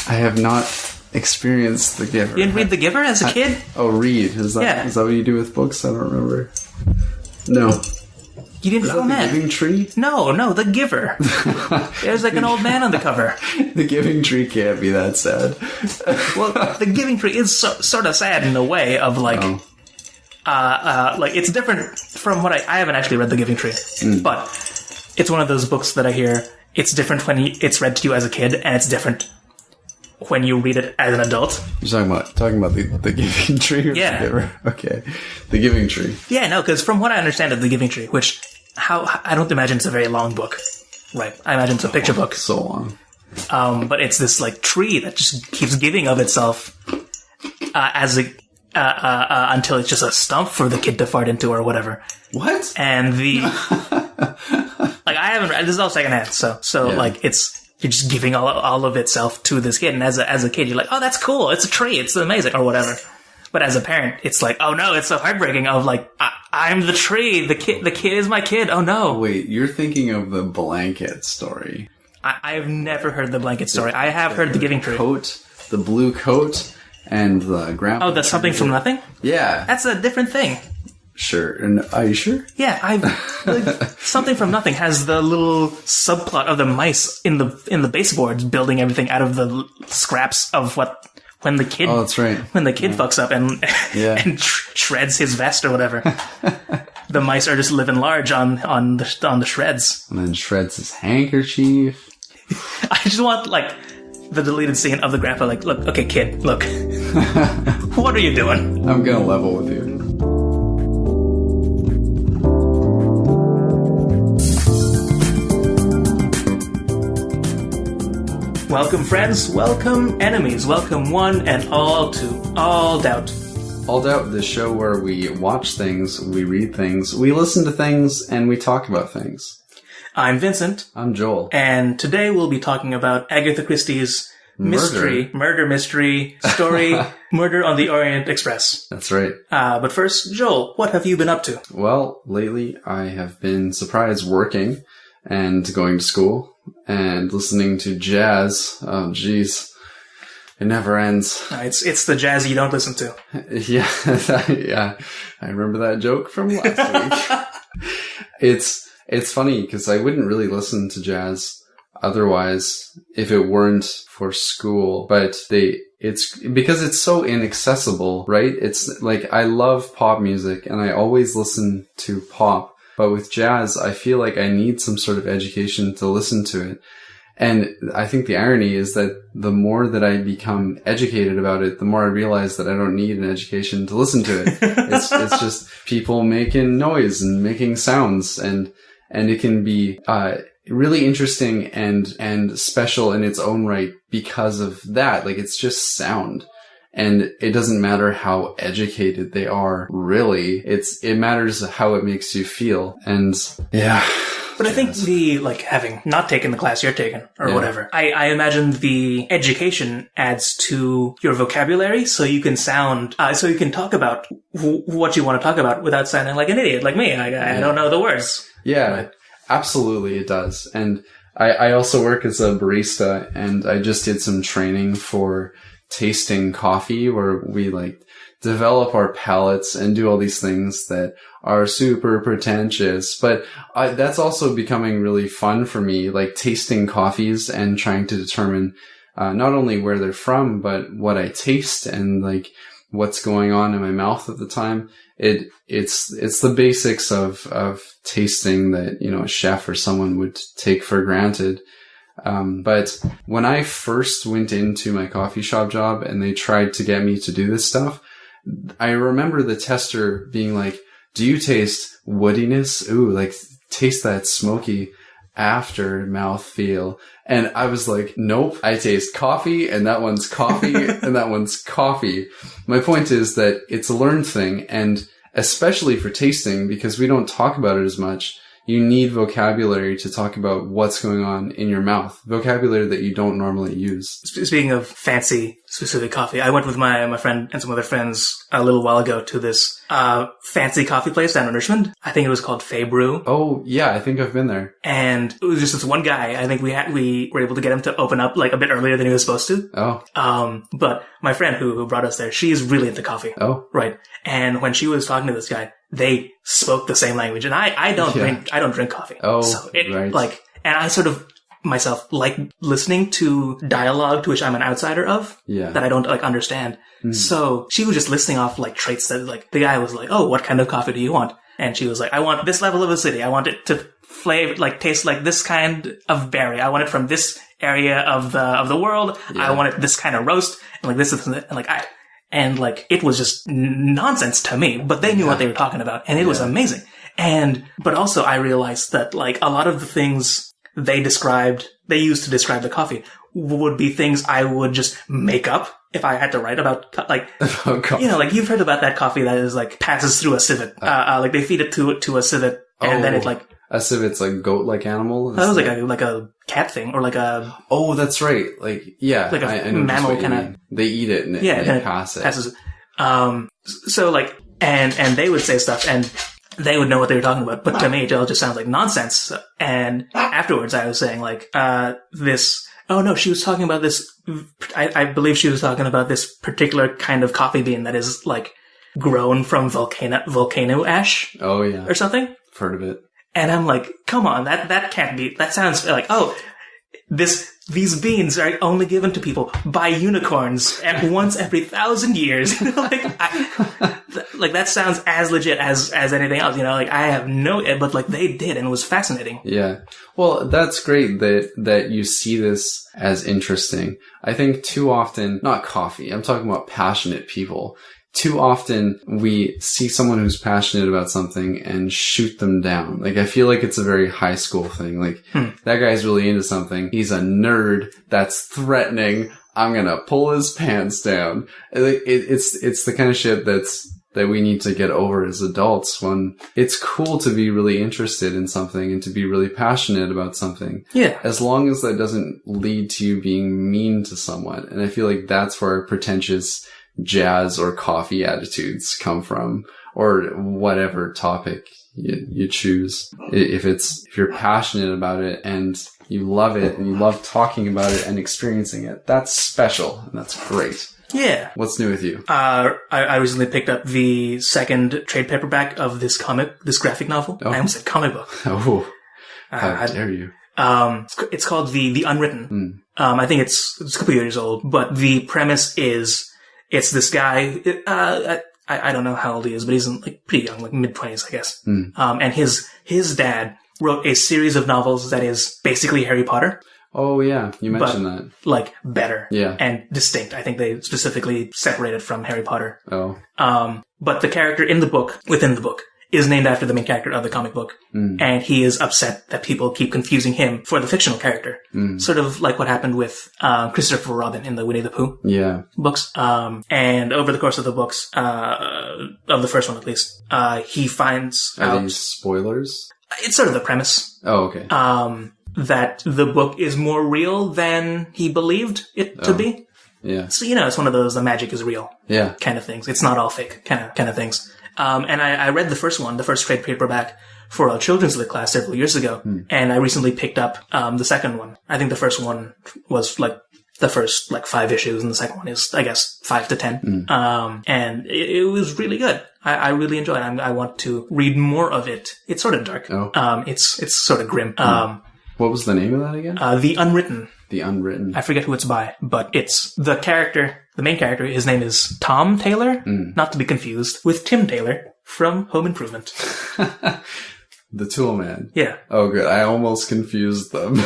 I have not experienced The Giver. You didn't read The Giver as a kid? Read. Is that what you do with books? I don't remember. No. You didn't know that? The Giving Tree? No, The Giver. There's like an old man on the cover. The Giving Tree can't be that sad. Well, The Giving Tree is sort of sad in a way of like... like it's different from what I haven't actually read The Giving Tree, but it's one of those books that I hear it's different when it's read to you as a kid, and it's different when you read it as an adult. You're talking about the Giving Tree? Or yeah. The Giver? Okay. The Giving Tree. Yeah, no, because from what I understand of The Giving Tree, which I don't imagine it's a very long book, right? I imagine it's a picture book. So long. But it's this like tree that just keeps giving of itself until it's just a stump for the kid to fart into or whatever. What? And the like I haven't read this is all secondhand, so yeah. Like you're just giving all of itself to this kid, and as a kid you're like, oh, that's cool, it's a tree, it's amazing or whatever. But as a parent, it's like, oh no, it's so heartbreaking. Of like, I'm the tree, the kid is my kid. Oh no. Wait, you're thinking of the blanket story. I've never heard the blanket story. I have heard the Giving Tree. The blue coat. And the grandpa. Oh, that's Something from Nothing? Yeah. That's a different thing. Sure. And are you sure? Yeah, Something from Nothing has the little subplot of the mice in the baseboards building everything out of the scraps of when the kid. Oh, that's right. When the kid fucks up and shreds his vest or whatever. The mice are just living large on the shreds. And then shreds his handkerchief. I just want like the deleted scene of the grandpa, like, look, okay, kid, look. What are you doing? I'm gonna level with you. Welcome, friends. Welcome, enemies. Welcome, one and all, to All Doubt. All Doubt, the show where we watch things, we read things, we listen to things, and we talk about things. I'm Vincent. I'm Joel. And today we'll be talking about Agatha Christie's murder mystery story, Murder on the Orient Express. That's right. But first, Joel, what have you been up to? Well, lately I have been surprised working and going to school and listening to jazz. Oh, jeez. It never ends. It's the jazz you don't listen to. Yeah. Yeah. I remember that joke from last week. It's funny because I wouldn't really listen to jazz otherwise if it weren't for school, but it's because it's so inaccessible, right? It's like, I love pop music and I always listen to pop, but with jazz, I feel like I need some sort of education to listen to it. And I think the irony is that the more that I become educated about it, the more I realize that I don't need an education to listen to it. It's just people making noise and making sounds, and it can be really interesting and special in its own right because of that. Like, it's just sound. And it doesn't matter how educated they are, really. It matters how it makes you feel. And yeah. But I think having not taken the class you're taking, or whatever, I imagine the education adds to your vocabulary, so you can talk about what you want to talk about without sounding like an idiot, like me. I don't know the words. Yeah, absolutely it does. And I also work as a barista, and I just did some training for tasting coffee, where we develop our palates and do all these things that are super pretentious. But that's also becoming really fun for me, like tasting coffees and trying to determine not only where they're from, but what I taste and what's going on in my mouth at the time. It's the basics of tasting that, a chef or someone would take for granted. But when I first went into my coffee shop job and they tried to get me to do this stuff, I remember the tester being like, do you taste woodiness? Ooh, taste that smoky after mouth feel. And I was like, nope, I taste coffee, and that one's coffee, and that one's coffee. My point is that it's a learned thing, and especially for tasting, because we don't talk about it as much, you need vocabulary to talk about what's going on in your mouth. Vocabulary that you don't normally use. Speaking of fancy, specific coffee, I went with my friend and some other friends a little while ago to this fancy coffee place down in Richmond. I think it was called Fay Brew. Oh, yeah, I think I've been there. And it was just this one guy. I think we were able to get him to open up like a bit earlier than he was supposed to. Oh. But my friend who brought us there, she's really into coffee. Oh. Right. And when she was talking to this guy, they spoke the same language. And I don't drink coffee. Oh, so right. And I sort of myself like listening to dialogue to which I'm an outsider of. Yeah. That I don't like understand. So she was just listing off like traits that like the guy was like, oh, what kind of coffee do you want? And she was like, I want this level of acidity. I want it to taste like this kind of berry. I want it from this area of the world. Yeah. I want it this kind of roast. And like this is and like it was just nonsense to me, but they knew what they were talking about, and it was amazing. But also I realized that like a lot of the things they used to describe the coffee would be things I would just make up if I had to write about, like, like you've heard about that coffee that is like passes through a civet. Like they feed it to a civet, and then it like a civet's like goat-like animal. That was like a cat thing, or like a. Oh, that's right. Like like a mammal kind of. They eat it and they pass it. Passes. So like and they would say stuff and they would know what they were talking about, but to me it all just sounds like nonsense. And afterwards, I was saying like this. Oh no, she was talking about this. I believe she was talking about this particular kind of coffee bean that is like grown from volcano ash. Oh yeah, or something. I've heard of it. And I'm like, come on, that can't be. That sounds like these beans are only given to people by unicorns once every 1,000 years. Like that sounds as legit as anything else. Like I have but like they did, and it was fascinating. Yeah. Well, that's great that you see this as interesting. I think too often, not coffee, I'm talking about passionate people. Too often we see someone who's passionate about something and shoot them down. Like I feel like it's a very high school thing. Like that guy's really into something. He's a nerd. That's threatening. I'm gonna pull his pants down. It's the kind of shit that we need to get over as adults, when it's cool to be really interested in something and to be really passionate about something. Yeah. As long as that doesn't lead to you being mean to someone. And I feel like that's where pretentious jazz or coffee attitudes come from, or whatever topic you choose. If you're passionate about it and you love it and you love talking about it and experiencing it, that's special and that's great. Yeah. What's new with you? I recently picked up the second trade paperback of this graphic novel. Oh. I almost said comic book. Oh, how dare you. It's called The Unwritten. I think it's a couple years old, but the premise is it's this guy, I don't know how old he is, but he's like pretty young, like mid-20s, I guess. And his dad wrote a series of novels that is basically Harry Potter. Oh yeah, you mentioned that. Like better. Yeah. And distinct. I think they specifically separated from Harry Potter. Oh. But the character within the book, is named after the main character of the comic book. And he is upset that people keep confusing him for the fictional character. Sort of like what happened with Christopher Robin in the Winnie the Pooh books. And over the course of the books, of the first one at least, he finds out... Are these spoilers? It's sort of the premise. Oh, okay. That the book is more real than he believed it to be. Yeah. So, it's one of those, the magic is real. Yeah. Kind of things. It's not all fake kind of things. And I read the first trade paperback for a children's lit class several years ago. And I recently picked up, the second one. I think the first one was like the first 5 issues, and the second one is, I guess, 5 to 10. And it was really good. I really enjoyed it. I want to read more of it. It's sort of dark. Oh. It's sort of grim. What was the name of that again? The Unwritten. The Unwritten. I forget who it's by, but it's the main character. His name is Tom Taylor, not to be confused with Tim Taylor from Home Improvement. The Tool Man. Yeah. Oh, good. I almost confused them.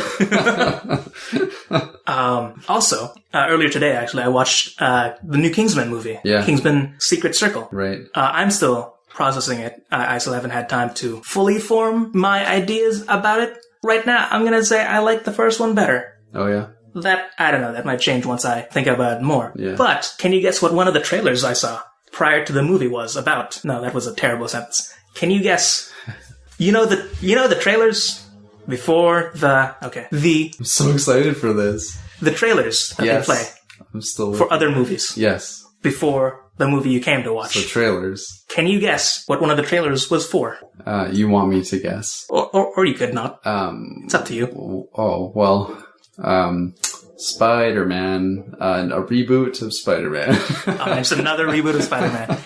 Also, earlier today, actually, I watched the new Kingsman movie. Yeah. Kingsman Secret Circle. Right. I'm still processing it. I still haven't had time to fully form my ideas about it. Right now, I'm going to say I like the first one better. Oh, yeah? That, I don't know, that might change once I think about it more. Yeah. But, can you guess what one of the trailers I saw prior to the movie was about? No, that was a terrible sentence. Can you guess? You know the trailers before I'm so excited for this. The trailers that they play. I'm still for other movies. Yes. before the movie you came to watch. So trailers. Can you guess what one of the trailers was for? You want me to guess? Or you could not. It's up to you. Oh, well, Spider-Man, a reboot of Spider-Man. Just another reboot of Spider-Man.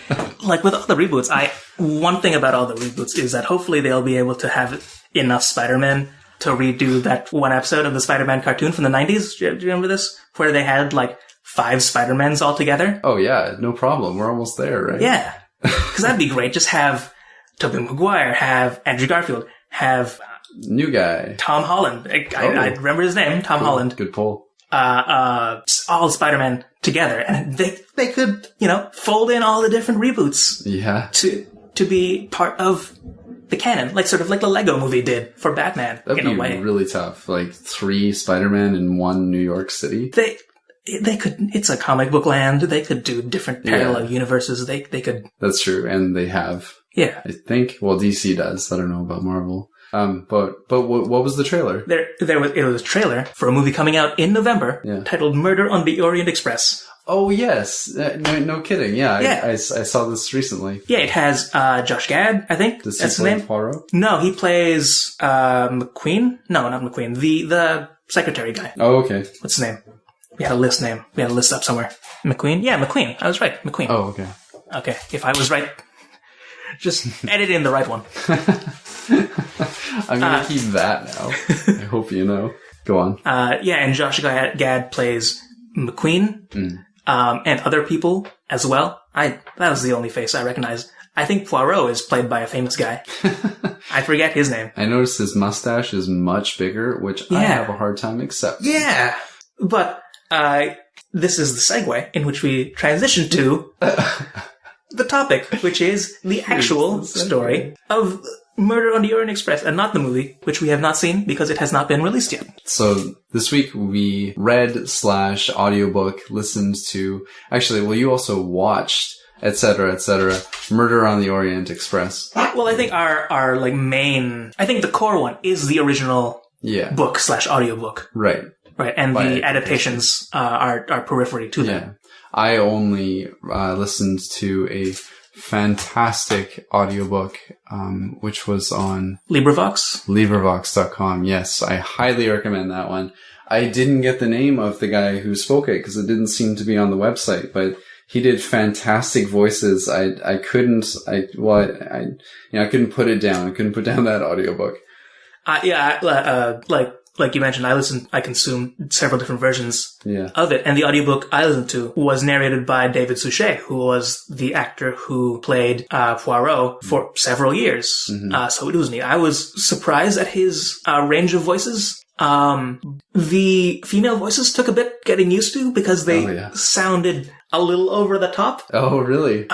Like with all the reboots, one thing about all the reboots is that hopefully they'll be able to have enough Spider-Man to redo that one episode of the Spider-Man cartoon from the 90s. Do you remember this? Where they had like 5 Spider-Mans all together? Oh yeah, no problem. We're almost there, right? Yeah. Because that'd be great. Just have Tobey Maguire, have Andrew Garfield, have new guy. Tom Holland. I remember his name, Tom Holland. Good pull. All Spider-Man together. And they could, fold in all the different reboots. Yeah. To be part of the canon, sort of like the Lego movie did for Batman. That'd be really tough. Like 3 Spider-Man in one New York City. They could, it's a comic book land. They could do different parallel universes. They could. That's true. And they have. Yeah. I think, well, DC does. I don't know about Marvel. But what was the trailer? It was a trailer for a movie coming out in November titled Murder on the Orient Express. Oh, yes. No kidding. Yeah. I saw this recently. Yeah, it has, Josh Gad, I think. Does that's he his play name. Poirot? No, he plays, McQueen. No, not McQueen. The secretary guy. Oh, okay. What's his name? We had a list name. We had a list up somewhere. McQueen? Yeah, McQueen. I was right. McQueen. Oh, okay. Okay. If I was right, just edit in the right one. I'm going to keep that now. I hope you know. Go on. And Josh Gad plays McQueen, and other people as well. That was the only face I recognized. I think Poirot is played by a famous guy. I forget his name. I noticed his mustache is much bigger, which I have a hard time accepting. Yeah. But, this is the segue in which we transition to the topic, which is the actual story of Murder on the Orient Express, and not the movie, which we have not seen because it has not been released yet. So this week we read/audiobook, listened to, you also watched, etc., Murder on the Orient Express. Well, I think our main, I think the core one is the original book/audiobook. Right. Right, and the adaptations are periphery to them. I only listened to a fantastic audiobook, which was on LibriVox.com. Yes, I highly recommend that one. I didn't get the name of the guy who spoke it because it didn't seem to be on the website, but he did fantastic voices. I couldn't put it down. I couldn't put down that audiobook. Like you mentioned, I consumed several different versions of it. And the audiobook I listened to was narrated by David Suchet, who was the actor who played Poirot for several years. So it was neat. I was surprised at his range of voices. The female voices took a bit getting used to because they sounded a little over the top. Oh, really?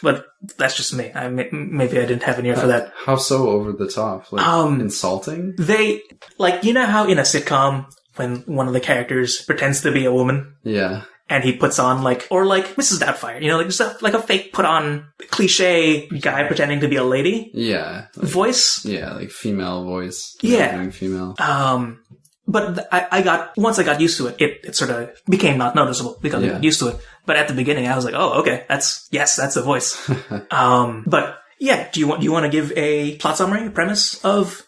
But that's just me. Maybe I didn't have an ear for that. How so over the top? Insulting? They, you know how in a sitcom, when one of the characters pretends to be a woman? Yeah. And he puts on or Mrs. Doubtfire, just like a fake put on cliche guy pretending to be a lady. Yeah. Voice. Yeah, female voice. Yeah. Female. But once I got used to it, it sort of became not noticeable because I got used to it. But at the beginning, I was like, oh, okay, that's a voice. But yeah, do you want to give a plot summary, a premise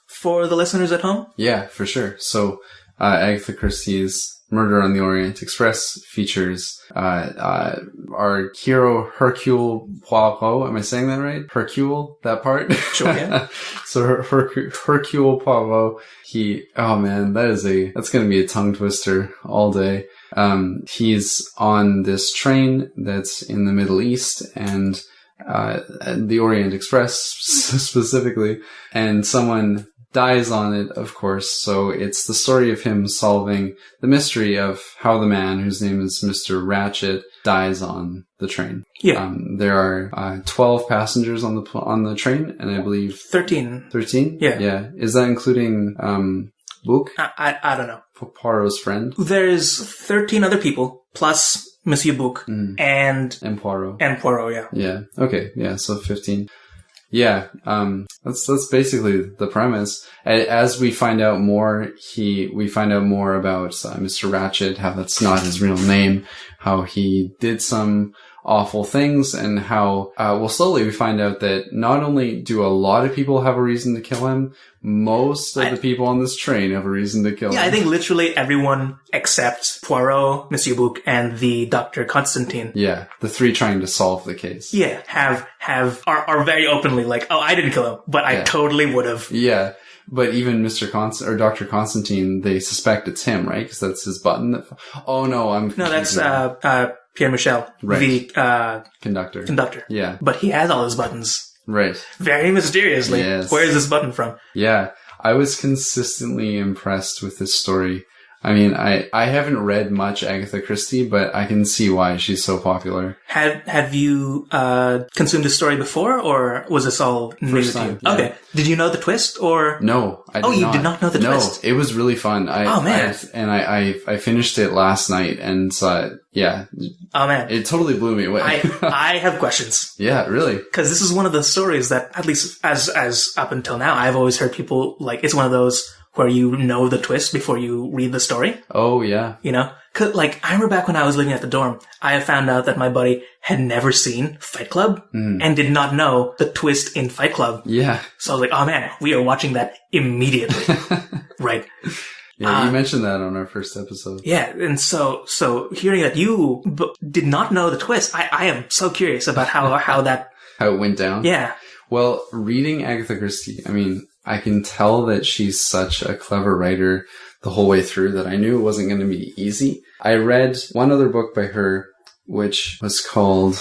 for the listeners at home? Yeah, for sure. So, Agatha Christie's Murder on the Orient Express features our hero Hercule Poirot. Am I saying that right? Hercule, that part? Sure, yeah. So Hercule Poirot, that's going to be a tongue twister all day. He's on this train that's in the Middle East and the Orient Express specifically, and someone dies on it, of course. So it's the story of him solving the mystery of how the man, whose name is Mr. Ratchet, dies on the train. Yeah. There are 12 passengers on the train, and I believe 13. 13? Yeah. Yeah. Is that including Book? I don't know. Poirot's friend? There's 13 other people plus Monsieur Book and Poirot. And Poirot, yeah. Yeah. Okay. Yeah. So 15. Yeah, that's basically the premise. As we find out more, we find out more about Mr. Ratchet, how that's not his real name, how he did some awful things, and how, slowly we find out that not only do a lot of people have a reason to kill him, most of the people on this train have a reason to kill him. Yeah, I think literally everyone except Poirot, Monsieur Bouc, and the Dr. Constantine. Yeah, the three trying to solve the case. Yeah, are very openly like, oh, I didn't kill him, but I totally would have. Yeah. But even or Dr. Constantine, they suspect it's him, right? Because that's his button. Oh no, that's Pierre Michel, right. The conductor. Yeah. But he has all his buttons. Right. Very mysteriously. Yes. Where is this button from? Yeah. I was consistently impressed with this story. I mean, I haven't read much Agatha Christie, but I can see why she's so popular. Have you consumed this story before, or was this all new First to time, you? yeah. Okay. Did you know the twist, or? No, I did not. Oh, you did not know the twist? No, it was really fun. I finished it last night, and yeah. Oh man. It totally blew me away. I have questions. Yeah, really? Because this is one of the stories that, at least as up until now, I've always heard people, like, it's one of those where you know the twist before you read the story. Oh, yeah. You know? 'Cause, like, I remember back when I was living at the dorm, I found out that my buddy had never seen Fight Club and did not know the twist in Fight Club. Yeah. So I was like, oh man, we are watching that immediately. Right. Yeah, you mentioned that on our first episode. Yeah, and so hearing that you did not know the twist, I am so curious about how it went down. Yeah. Well, reading Agatha Christie, I mean, I can tell that she's such a clever writer the whole way through that I knew it wasn't going to be easy. I read one other book by her, which was called...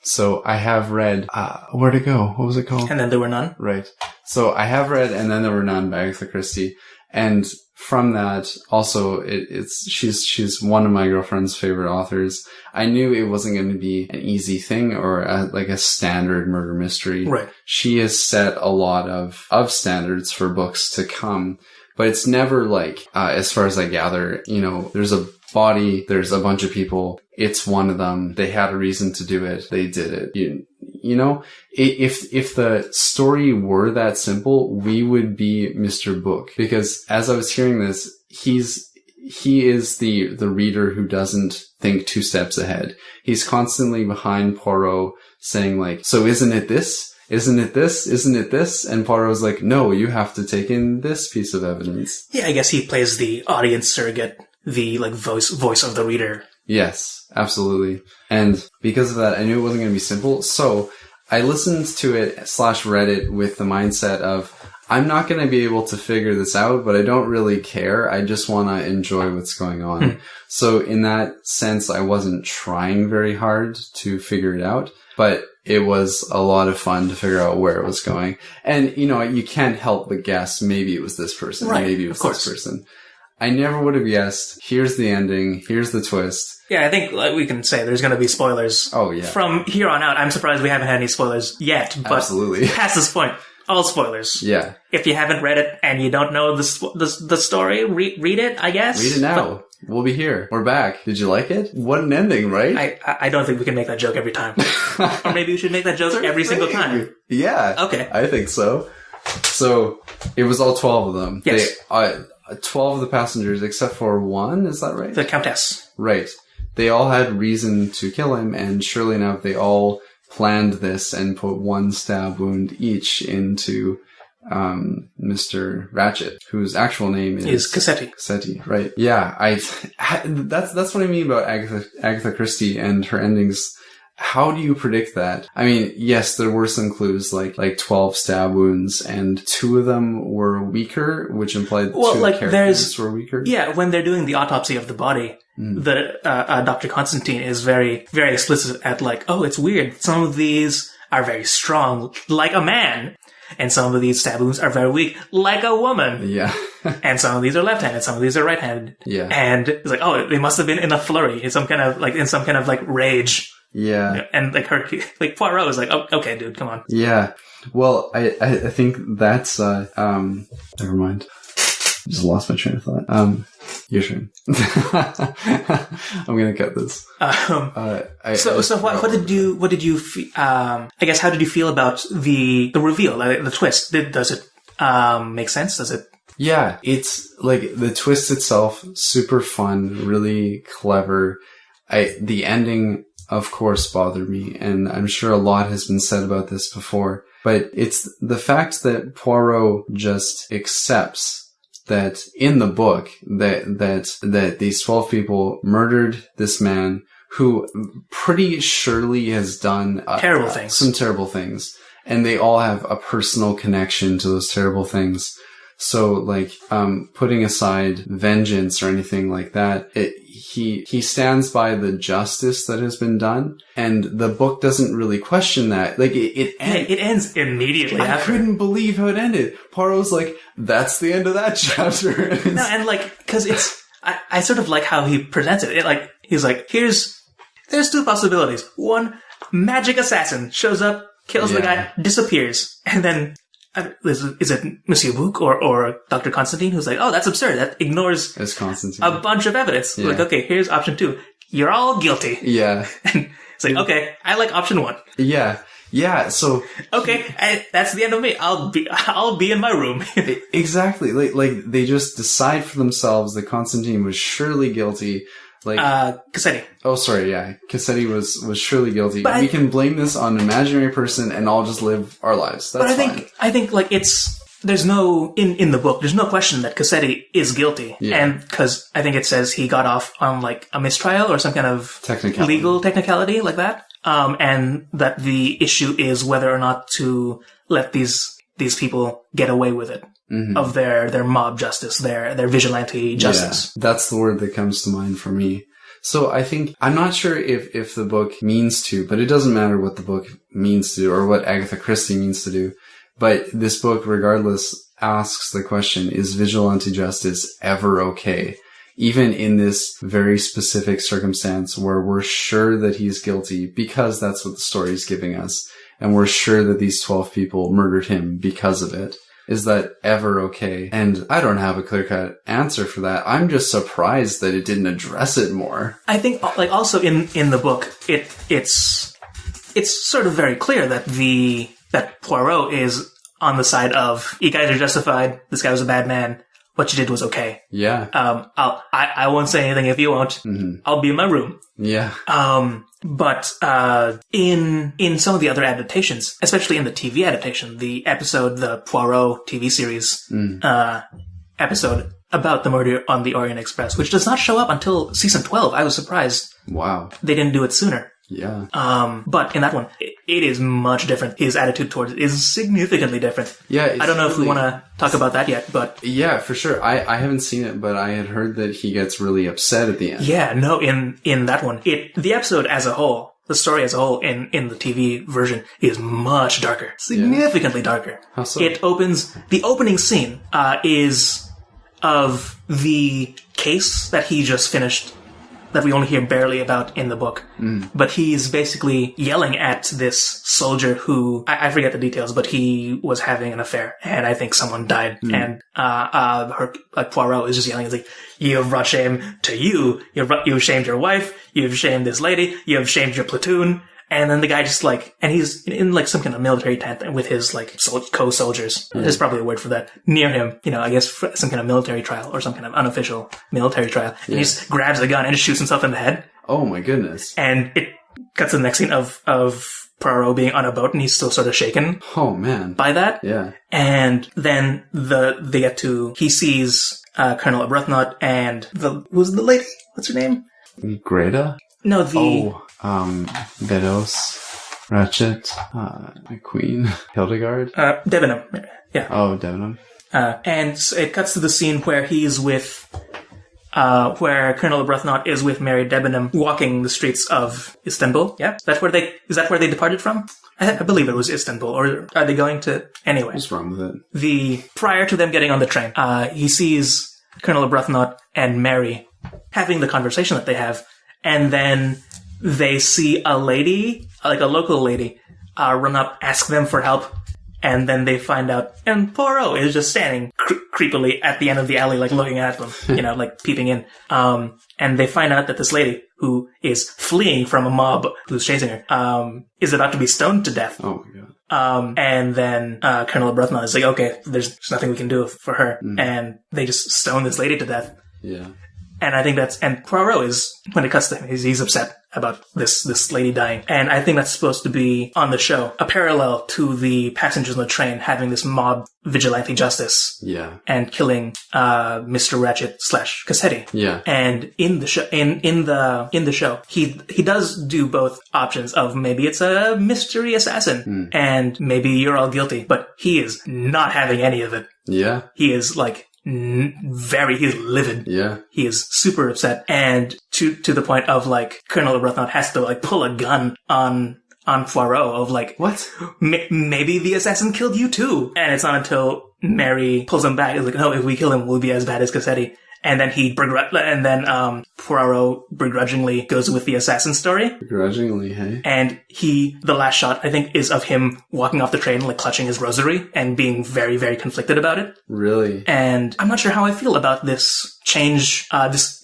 So I have read... Where'd it go? What was it called? And Then There Were None? Right. So I have read And Then There Were None by Agatha Christie. And from that, also, she's one of my girlfriend's favorite authors. I knew it wasn't going to be an easy thing or a standard murder mystery. Right. She has set a lot of standards for books to come, but it's never like, as far as I gather, you know, there's a body, there's a bunch of people, it's one of them, they had a reason to do it, they did it. You know, if the story were that simple, we would be Mr. Book. Because as I was hearing this, he is the reader who doesn't think 2 steps ahead. He's constantly behind Poirot saying like, so isn't it this? Isn't it this? Isn't it this? And Poirot's like, no, you have to take in this piece of evidence. Yeah, I guess he plays the audience surrogate, the like voice of the reader. Yes, absolutely. And because of that, I knew it wasn't going to be simple. So I listened to it / read it with the mindset of, I'm not going to be able to figure this out, but I don't really care. I just want to enjoy what's going on. So in that sense, I wasn't trying very hard to figure it out, but it was a lot of fun to figure out where it was going. And, you know, you can't help but guess, maybe it was this person, right, maybe it was this person. I never would have guessed, here's the ending, here's the twist. Yeah, I think we can say there's going to be spoilers. Oh, yeah. From here on out, I'm surprised we haven't had any spoilers yet. But absolutely. Past this point, all spoilers. Yeah. If you haven't read it and you don't know the story, read it, I guess. Read it now. We'll be here. We're back. Did you like it? What an ending, right? I don't think we can make that joke every time. Or maybe we should make that joke every single time. Yeah. Okay. I think so. So, it was all 12 of them. Yes. 12 of the passengers except for one, is that right? The Countess. Right. They all had reason to kill him, and surely enough, they all planned this and put 1 stab wound each into Mr. Ratchet, whose actual name is Cassetti. Cassetti, right? Yeah, that's what I mean about Agatha Christie and her endings. How do you predict that? I mean, yes, there were some clues like 12 stab wounds, and 2 of them were weaker, which implied 2 characters were weaker. Yeah, when they're doing the autopsy of the body, the Dr. Constantine is very, very explicit at like, oh, it's weird. Some of these are very strong, like a man. And some of these stab wounds are very weak, like a woman. Yeah. And some of these are left-handed, some of these are right-handed. Yeah. And it's like, oh, they must have been in a flurry, in some kind of rage. Yeah. And like Poirot is like, oh, okay, dude, come on. Yeah. Well, I think that's, never mind. Just lost my train of thought. Your turn. I'm gonna cut this. What did you, I guess, how did you feel about the reveal, the twist? Does it, make sense? Does it? Yeah, it's like the twist itself, super fun, really clever. The ending, of course, bothered me, and I'm sure a lot has been said about this before, but it's the fact that Poirot just accepts that in the book that these 12 people murdered this man who pretty surely has done some terrible things, and they all have a personal connection to those terrible things. So, like, putting aside vengeance or anything like that, he stands by the justice that has been done, and the book doesn't really question that. Like, it ends immediately after. I couldn't believe how it ended. Poirot's like, that's the end of that chapter. No, and like, cause I sort of like how he presents it. He's like, there's two possibilities. One, magic assassin shows up, kills the guy, disappears, and then, is it Monsieur Bouc or Dr. Constantine who's like, oh, that's absurd. That ignores a bunch of evidence. Yeah. Like, okay, here's option 2. You're all guilty. Yeah. And it's like, okay, I like option 1. Yeah. Yeah. So okay, that's the end of me. I'll be in my room. Exactly. Like they just decide for themselves that Constantine was surely guilty. Like Cassetti. Oh, sorry. Yeah, Cassetti was surely guilty. But we can blame this on an imaginary person and all just live our lives. That's fine. I think like there's no in the book. There's no question that Cassetti is guilty, and because I think it says he got off on like a mistrial or some kind of legal technicality like that. And that the issue is whether or not to let these people get away with it. Mm-hmm. Of their mob justice, their vigilante justice. Yeah, that's the word that comes to mind for me. So I think, I'm not sure if the book means to, but it doesn't matter what the book means to do or what Agatha Christie means to do. But this book, regardless, asks the question, is vigilante justice ever okay? Even in this very specific circumstance where we're sure that he's guilty because that's what the story is giving us. And we're sure that these 12 people murdered him because of it. Is that ever okay? And I don't have a clear-cut answer for that. I'm just surprised that it didn't address it more. I think, like, also in the book, it's sort of very clear that Poirot is on the side of, you guys are justified, this guy was a bad man, what you did was okay. Yeah. I won't say anything if you won't. Mm-hmm. I'll be in my room. Yeah. But in some of the other adaptations, especially in the TV adaptation, the Poirot TV series episode about the murder on the Orient Express, which does not show up until season 12. I was surprised. Wow. They didn't do it sooner. Yeah. But in that one, it is much different. His attitude towards it is significantly different. Yeah. I don't know if we want to talk about that yet, but. Yeah, for sure. I haven't seen it, but I had heard that he gets really upset at the end. Yeah, no, in that one. The episode as a whole, the story as a whole in the TV version is much darker. Significantly darker. How so? The opening scene, is of the case that he just finished, that we only hear barely about in the book. Mm. But he's basically yelling at this soldier who, I forget the details, but he was having an affair, and I think someone died. Mm. And Poirot is just yelling, like, you've brought shame to you. You've shamed your wife. You've shamed this lady. You've shamed your platoon. And then the guy just like, and he's in like some kind of military tent with his like co-soldiers. Mm. There's probably a word for that near him. You know, I guess some kind of military trial or some kind of unofficial military trial. And he just grabs a gun and just shoots himself in the head. Oh my goodness. And it cuts to the next scene of Poirot being on a boat and he's still sort of shaken. Oh man. By that. Yeah. And then he sees, Colonel Arbuthnot and who's the lady? What's her name? Greta? No, Bedos, Ratchet, Queen, Hildegard? Debenham. Yeah. Oh, Debenham. And so it cuts to the scene where he's with, where Colonel Arbuthnot is with Mary Debenham walking the streets of Istanbul. Yeah? Is that where they departed from? I believe it was Istanbul, or are they going to, anyway. What's wrong with it? Prior to them getting on the train, he sees Colonel Arbuthnot and Mary having the conversation that they have, and then they see a lady, like a local lady, run up, ask them for help, And then they find out, and Poirot is just standing creepily at the end of the alley, like looking at them, like peeping in. And they find out that this lady, who is fleeing from a mob who's chasing her, is about to be stoned to death. Oh my god. And then Colonel Arbuthnot is like, okay, there's nothing we can do for her. And they just stone this lady to death. Yeah. And I think and Poirot is, when it cuts to him, he's upset about this lady dying. And I think that's supposed to be, on the show, a parallel to the passengers on the train having this mob vigilante justice. Yeah. And killing, Mr. Ratchet / Cassetti. Yeah. And in the show, in the show, he does do both options of maybe it's a mystery assassin and maybe you're all guilty, but he is not having any of it. Yeah. He is like, he's livid. Yeah. He is super upset. And to the point of like, Colonel Arbuthnot has to like pull a gun on Poirot of like, what? Maybe the assassin killed you too. And it's not until Mary pulls him back. It's like, no, if we kill him, we'll be as bad as Cassetti. And then Poirot begrudgingly goes with the assassin story. Begrudgingly, hey? And the last shot, I think, is of him walking off the train, like clutching his rosary and being very, very conflicted about it. Really? And I'm not sure how I feel about this change. It's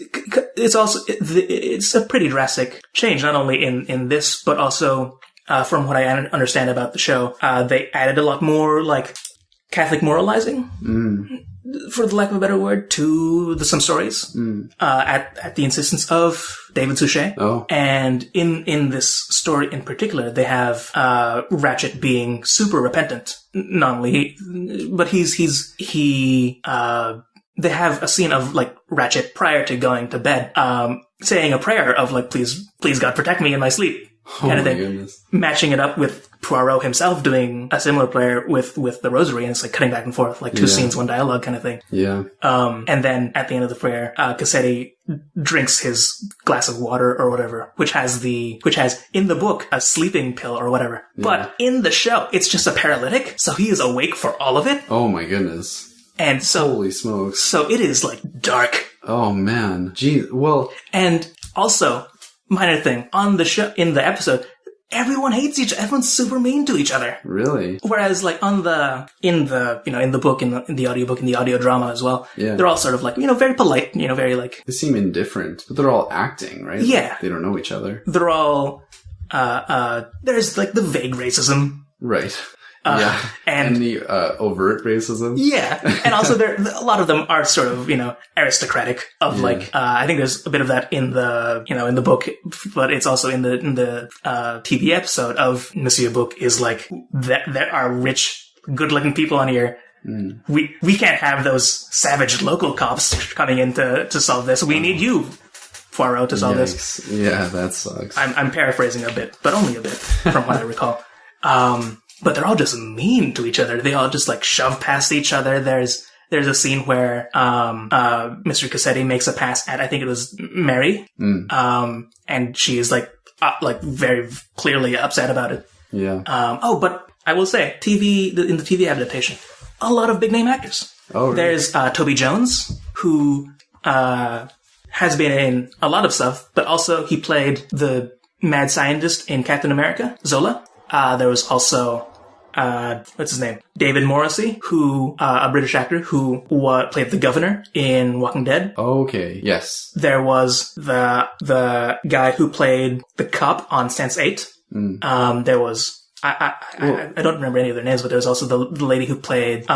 a pretty drastic change, not only in this, but also, from what I understand about the show, they added a lot more, like, Catholic moralizing. For the lack of a better word, to some stories, at the insistence of David Suchet. Oh. And in this story in particular, they have, Ratchet being super repentant. Not only, but they have a scene of, like, Ratchet prior to going to bed, saying a prayer of, like, please God protect me in my sleep. Kind of thing. Goodness. Matching it up with Poirot himself doing a similar prayer with the rosary, and it's like cutting back and forth, like two scenes, one dialogue kind of thing. Yeah. And then at the end of the prayer, Cassetti drinks his glass of water or whatever, which has in the book a sleeping pill or whatever. Yeah. But in the show, it's just a paralytic, so he is awake for all of it. Oh my goodness. And so, holy smokes. So it is like dark. Oh man. Gee, well. And also, minor thing, on the show, in the episode, everyone hates each other. Everyone's super mean to each other. Really? Whereas, like, in the book, in the audiobook, in the audio drama as well, they're all sort of like, very polite, very like... They seem indifferent, but they're all acting, right? Yeah. Like, they don't know each other. They're all, there's like the vague racism. Right. Yeah. And the overt racism. Yeah. And also a lot of them are sort of, aristocratic of like, I think there's a bit of that in the, in the book, but it's also in the TV episode of Monsieur Book is like, there are rich, good looking people on here. We can't have those savage local cops coming in to solve this. We need you, Poirot, to solve this. Yeah, that sucks. I'm paraphrasing a bit, but only a bit from what I recall. But they're all just mean to each other. They all just like shove past each other. There's a scene where Mr. Cassetti makes a pass at, I think it was Mary, and she is like very clearly upset about it. Yeah. But I will say, in the TV adaptation, a lot of big name actors. Oh, really? There's Toby Jones, who has been in a lot of stuff, but also he played the mad scientist in Captain America, Zola. There was also, what's his name? David Morrissey, who, a British actor who played the governor in Walking Dead. Okay, yes. There was the guy who played the cop on Sense8. There was, I don't remember any of their names, but there was also the lady who played,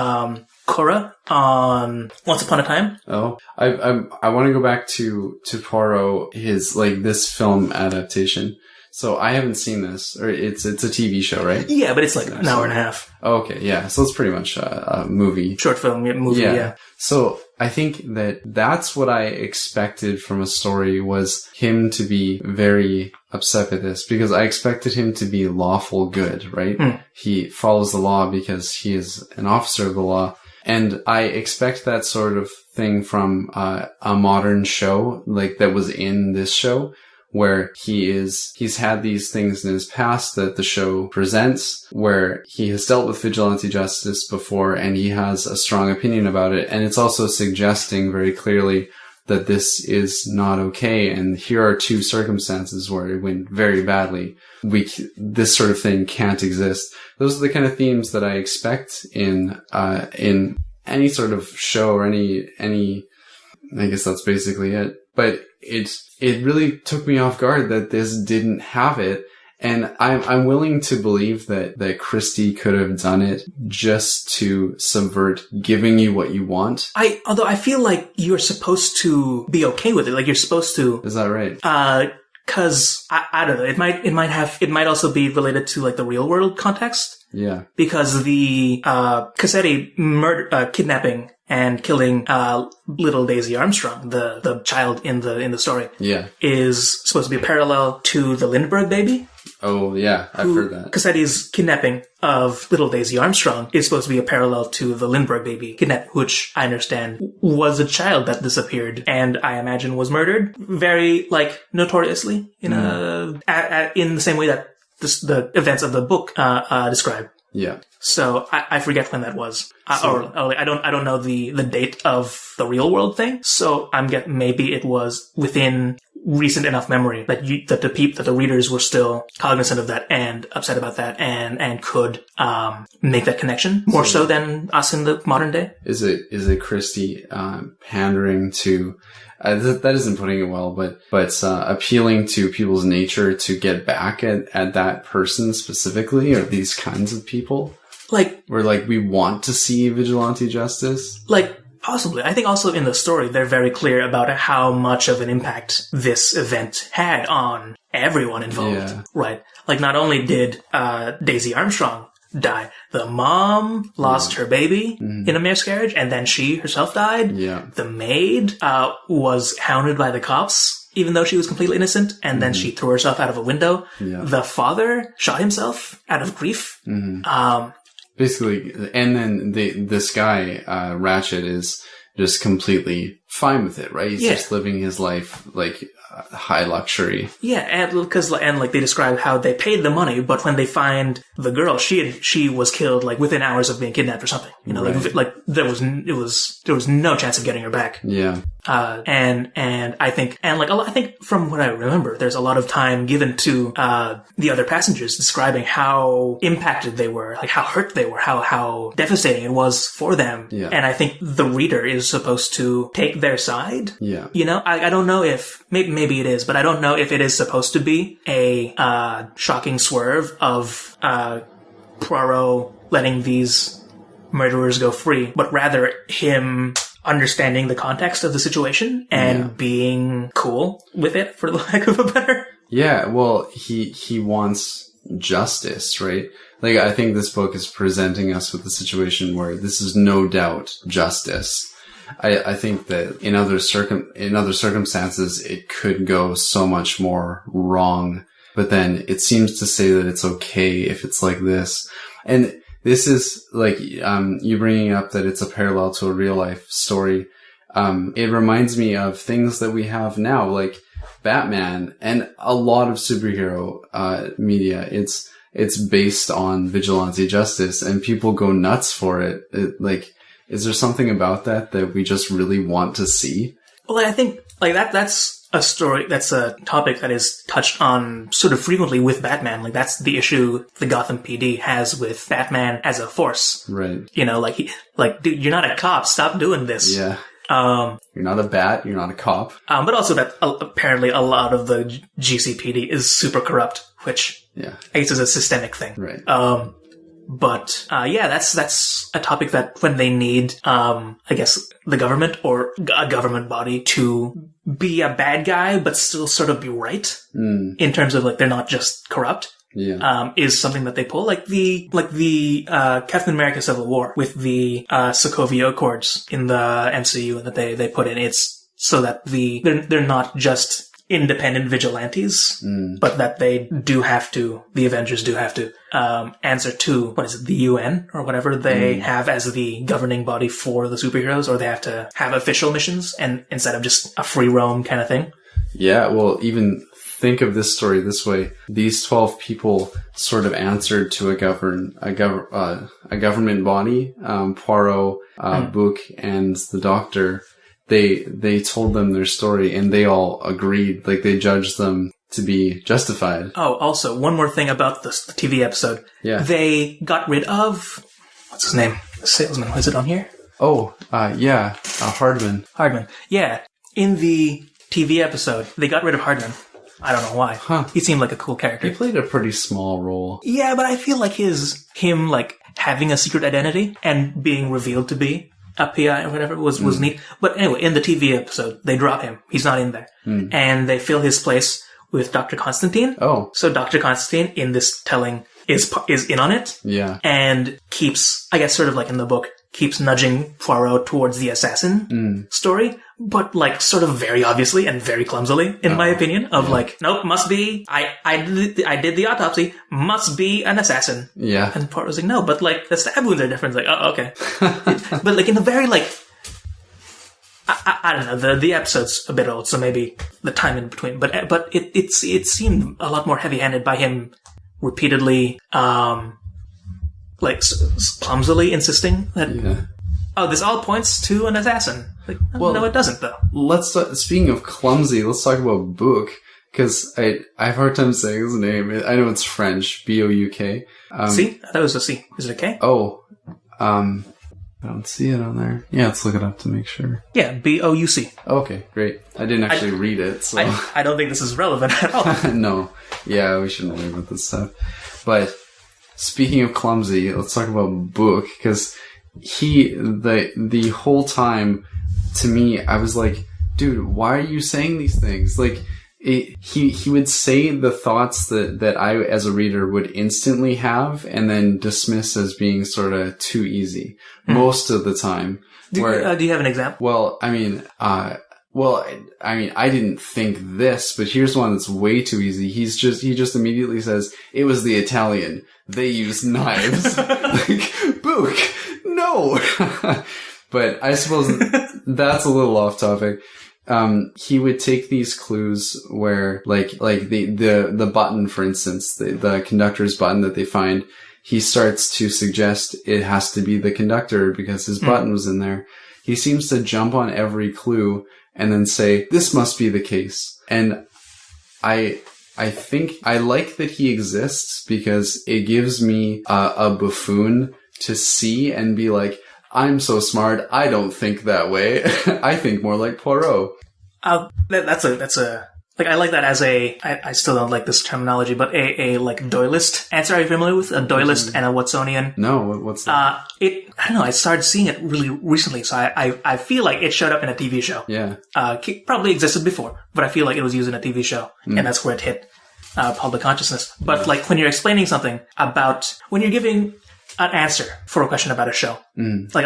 Cora on Once Upon a Time. Oh, I want to go back to Poirot, this film adaptation. So I haven't seen this, or it's a TV show, right? Yeah, but it's like an hour and a half. Oh, okay, yeah. So it's pretty much a movie. Short film, movie, yeah. So I think that's what I expected from a story, was him to be very upset with this, because I expected him to be lawful good, right? He follows the law because he is an officer of the law. And I expect that sort of thing from a modern show, like that was in this show, where he's had these things in his past that the show presents, where he has dealt with vigilante justice before and he has a strong opinion about it. And it's also suggesting very clearly that this is not okay, and here are two circumstances where it went very badly. This sort of thing can't exist. Those are the kind of themes that I expect in any sort of show or any, I guess that's basically it. But it really took me off guard that this didn't have it. And I'm willing to believe that Christie could have done it just to subvert giving you what you want. Although I feel like you're supposed to be okay with it. Like you're supposed to. Is that right? Cause I don't know. It might also be related to like the real world context. Yeah. Because the, Cassetti kidnapping and killing, little Daisy Armstrong, the child in the story. Yeah. Is supposed to be a parallel to the Lindbergh baby. Oh, yeah. I've heard that. Cassetti's kidnapping of little Daisy Armstrong is supposed to be a parallel to the Lindbergh baby kidnapping, which I understand was a child that disappeared and I imagine was murdered very, like, notoriously in the same way that the events of the book, describe. Yeah. So I forget when that was. Or I don't know the date of the real world thing. So maybe it was within recent enough memory that the readers were still cognizant of that and upset about that and could make that connection more so than us in the modern day. Is it Christie pandering to that isn't putting it well, but appealing to people's nature to get back at that person specifically, or these kinds of people? Like, where like we want to see vigilante justice? Like, possibly. I think also in the story, they're very clear about how much of an impact this event had on everyone involved. Right? Like, not only did Daisy Armstrong die, the mom lost her baby in a miscarriage, and then she herself died. Yeah. The maid was hounded by the cops, even though she was completely innocent, and then she threw herself out of a window. Yeah. The father shot himself out of grief. Basically, and then this guy, Ratchet, is just completely fine with it, right? He's just living his life like high luxury. Yeah, and they describe how they paid the money, but when they find the girl, she was killed like within hours of being kidnapped or something. You know, right. like there was no chance of getting her back. Yeah. And I think from what I remember, there's a lot of time given to the other passengers describing how impacted they were, like how hurt they were, how devastating it was for them. Yeah. And I think the reader is supposed to take their side. Yeah. You know, I don't know if maybe it is, but I don't know if it is supposed to be a shocking swerve of Poirot letting these murderers go free, but rather him understanding the context of the situation and being cool with it, for the lack of a better. Yeah, well, he wants justice, right? Like, I think this book is presenting us with a situation where this is no doubt justice. I think that in other circumstances, it could go so much more wrong. But then it seems to say that it's okay if it's like this. And this is like, you bringing up that it's a parallel to a real life story. It reminds me of things that we have now, like Batman and a lot of superhero, media. It's based on vigilante justice and people go nuts for it. Is there something about that we just really want to see? Well, I think like that's a story, that's a topic that is touched on sort of frequently with Batman. Like that's the issue the Gotham PD has with Batman as a force. Right. You know, dude, you're not a cop. Stop doing this. Yeah. You're not a bat. You're not a cop. But also that apparently a lot of the GCPD is super corrupt, which I guess is a systemic thing. Right. But that's a topic that when they need, I guess the government or a government body to be a bad guy, but still sort of be right in terms of like they're not just corrupt. Yeah. Is something that they pull, like the Captain America Civil War with the Sokovia Accords in the MCU that they put in. It's so that they're not just independent vigilantes, but that the Avengers do have to answer to, the UN or whatever they have as the governing body for the superheroes, or they have to have official missions and instead of just a free roam kind of thing. Yeah, well, even think of this story this way. These 12 people sort of answered to a government body, Poirot, Book, and the Doctor. they told them their story and they all agreed. Like, they judged them to be justified. Oh, also, one more thing about the TV episode. Yeah. They got rid of... What's his name? The salesman. Was it on here? Oh, yeah. Hardman. Hardman. Yeah. In the TV episode, they got rid of Hardman. I don't know why. Huh. He seemed like a cool character. He played a pretty small role. Yeah, but I feel like him like having a secret identity and being revealed to be a PI or whatever was neat. But anyway, in the TV episode, they drop him. He's not in there. And they fill his place with Dr. Constantine. Oh. So Dr. Constantine in this telling is in on it. Yeah. And keeps, I guess sort of like in the book, keeps nudging Poirot towards the assassin story, but like sort of very obviously and very clumsily, in my opinion, of like, nope, must be, I did the autopsy, must be an assassin. Yeah. And Poirot's like, no, but like the stab wounds are different. It's like, oh, okay. But like in the very like, I don't know, the episode's a bit old, so maybe the time in between, but it seemed a lot more heavy-handed by him repeatedly, like clumsily insisting that this all points to an assassin. Like, no, it doesn't though. Speaking of clumsy, let's talk about Book, because I have a hard time saying his name. I know it's French, Bouk. C? I thought it was a C. Is it a K? Oh, I don't see it on there. Yeah, let's look it up to make sure. Yeah, Bouc. Okay, great. I didn't actually read it, so I don't think this is relevant at all. No. Yeah, we shouldn't worry about this stuff. But speaking of clumsy, let's talk about Book, because the whole time, to me, I was like, dude, why are you saying these things? Like, he would say the thoughts that I, as a reader, would instantly have and then dismiss as being sort of too easy most of the time. Do you have an example? Well, I mean, I didn't think this, but here's one that's way too easy. He just immediately says, it was the Italian. They used knives. Like, Book, no. But I suppose that's a little off topic. He would take these clues where, like the button, for instance, the conductor's button that they find, he starts to suggest it has to be the conductor because his button was in there. He seems to jump on every clue and then say, this must be the case. And I think I like that he exists because it gives me a buffoon to see and be like, I'm so smart, I don't think that way. I think more like Poirot. That's a like, I like that as I still don't like this terminology, but a like Doylist answer. Are you familiar with a Doylist and a Watsonian? No, what's that? I don't know, I started seeing it really recently, so I feel like it showed up in a TV show. Yeah. It probably existed before, but I feel like it was used in a TV show, and that's where it hit public consciousness. But like, when you're explaining something about, when you're giving an answer for a question about a show, like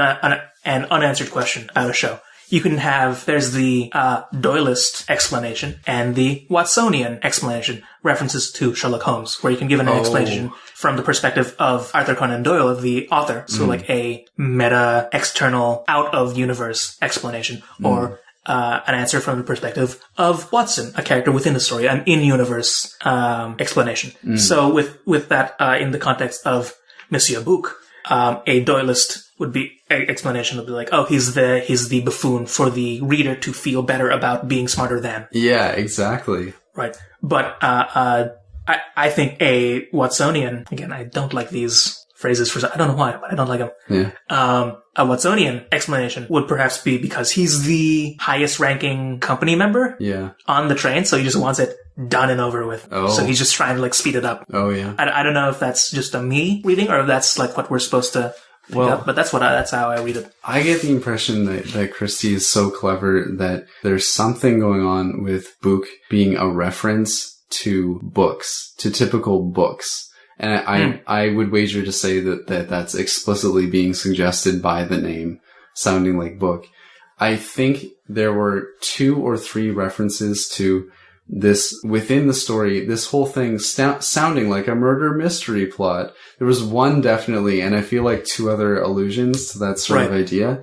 an unanswered question about a show, you can have, there's the Doylist explanation and the Watsonian explanation, references to Sherlock Holmes, where you can give an explanation from the perspective of Arthur Conan Doyle, the author, so like a meta, external, out-of-universe explanation, or an answer from the perspective of Watson, a character within the story, an in-universe explanation. So with that in the context of Monsieur Book, a Doylist explanation would be like, oh, he's the buffoon for the reader to feel better about being smarter than. Yeah, exactly. Right. But I think a Watsonian, again, I don't like these phrases I don't know why, but I don't like them. Yeah. A Watsonian explanation would perhaps be because he's the highest ranking company member on the train, so he just wants it done and over with. Oh. So he's just trying to like speed it up. Oh yeah. I don't know if that's just a me reading or if that's like what we're supposed to pick up, but that's how I read it. I get the impression that Christie is so clever that there's something going on with Book being a reference to books, to typical books. And I would wager to say that's explicitly being suggested by the name, sounding like Book. I think there were 2 or 3 references to this within the story, this whole thing sounding like a murder mystery plot. There was one definitely, and I feel like 2 other allusions to that sort of idea.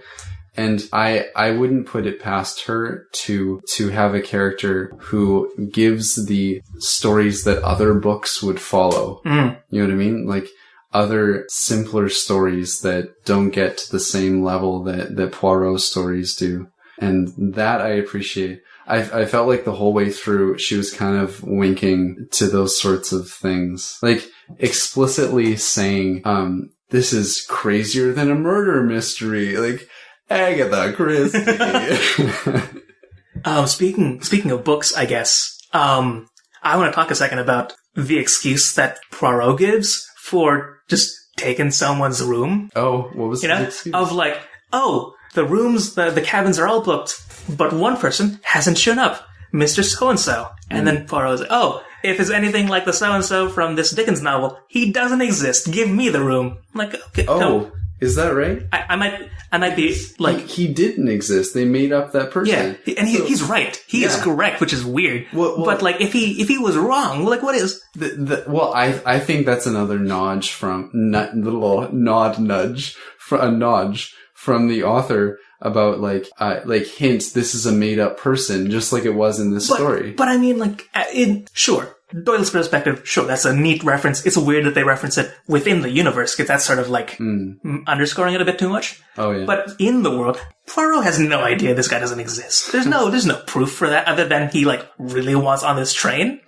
And I wouldn't put it past her to have a character who gives the stories that other books would follow. You know what I mean? Like other simpler stories that don't get to the same level that Poirot stories do. And that I appreciate. I felt like the whole way through, she was kind of winking to those sorts of things. Like, explicitly saying, this is crazier than a murder mystery. Like, Agatha Christie. Speaking of books, I guess, I want to talk a second about the excuse that Poirot gives for just taking someone's room. Oh, what was the excuse? Of like, oh, the rooms, the cabins are all booked, but one person hasn't shown up, Mr. So-and-so. And then Poirot's like, oh, if it's anything like the so-and-so from this Dickens novel, he doesn't exist. Give me the room. I'm like, okay. Oh, no. Is that right? I might be like... He didn't exist. They made up that person. Yeah, and he's right. He is correct, which is weird. Well, but like, if he was wrong, like, what is... Well, I think that's another nudge from... little nudge from the author about like hints, this is a made up person, just like it was in this story. But I mean, like, sure. Doyle's perspective, sure, that's a neat reference. It's weird that they reference it within the universe, because that's sort of like underscoring it a bit too much. Oh, yeah. But in the world, Poirot has no idea this guy doesn't exist. There's no proof for that other than he like really wants on this train.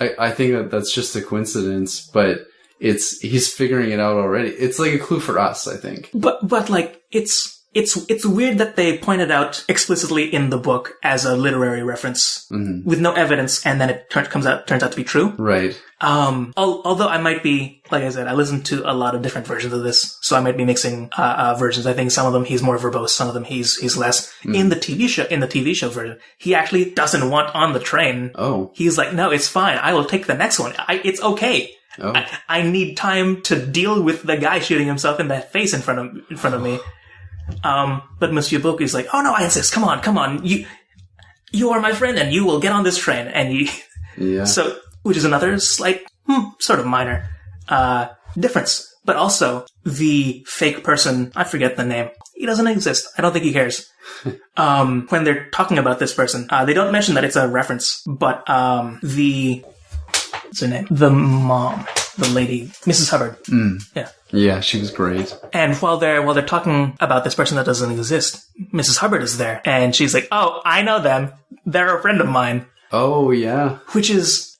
I think that's just a coincidence, but he's figuring it out already. It's like a clue for us, I think. But like, it's weird that they point it out explicitly in the book as a literary reference with no evidence, and then it turns out to be true. Right. Although I might be, like I said, I listened to a lot of different versions of this, so I might be mixing versions. I think some of them he's more verbose, some of them he's less. In the TV show version, he actually doesn't want on the train. Oh. He's like, no, it's fine. I will take the next one. It's okay. Oh. I need time to deal with the guy shooting himself in the face in front of me. But Monsieur Boku is like, oh no, I insist. Come on. You are my friend and you will get on this train. And so, which is another slight, sort of minor, difference. But also, the fake person, I forget the name. He doesn't exist. I don't think he cares. When they're talking about this person, they don't mention that it's a reference, but, what's her name? The mom. The lady, Mrs. Hubbard. Yeah. Yeah, she was great. And while they're talking about this person that doesn't exist, Mrs. Hubbard is there. And she's like, oh, I know them. They're a friend of mine. Oh, yeah. Which is,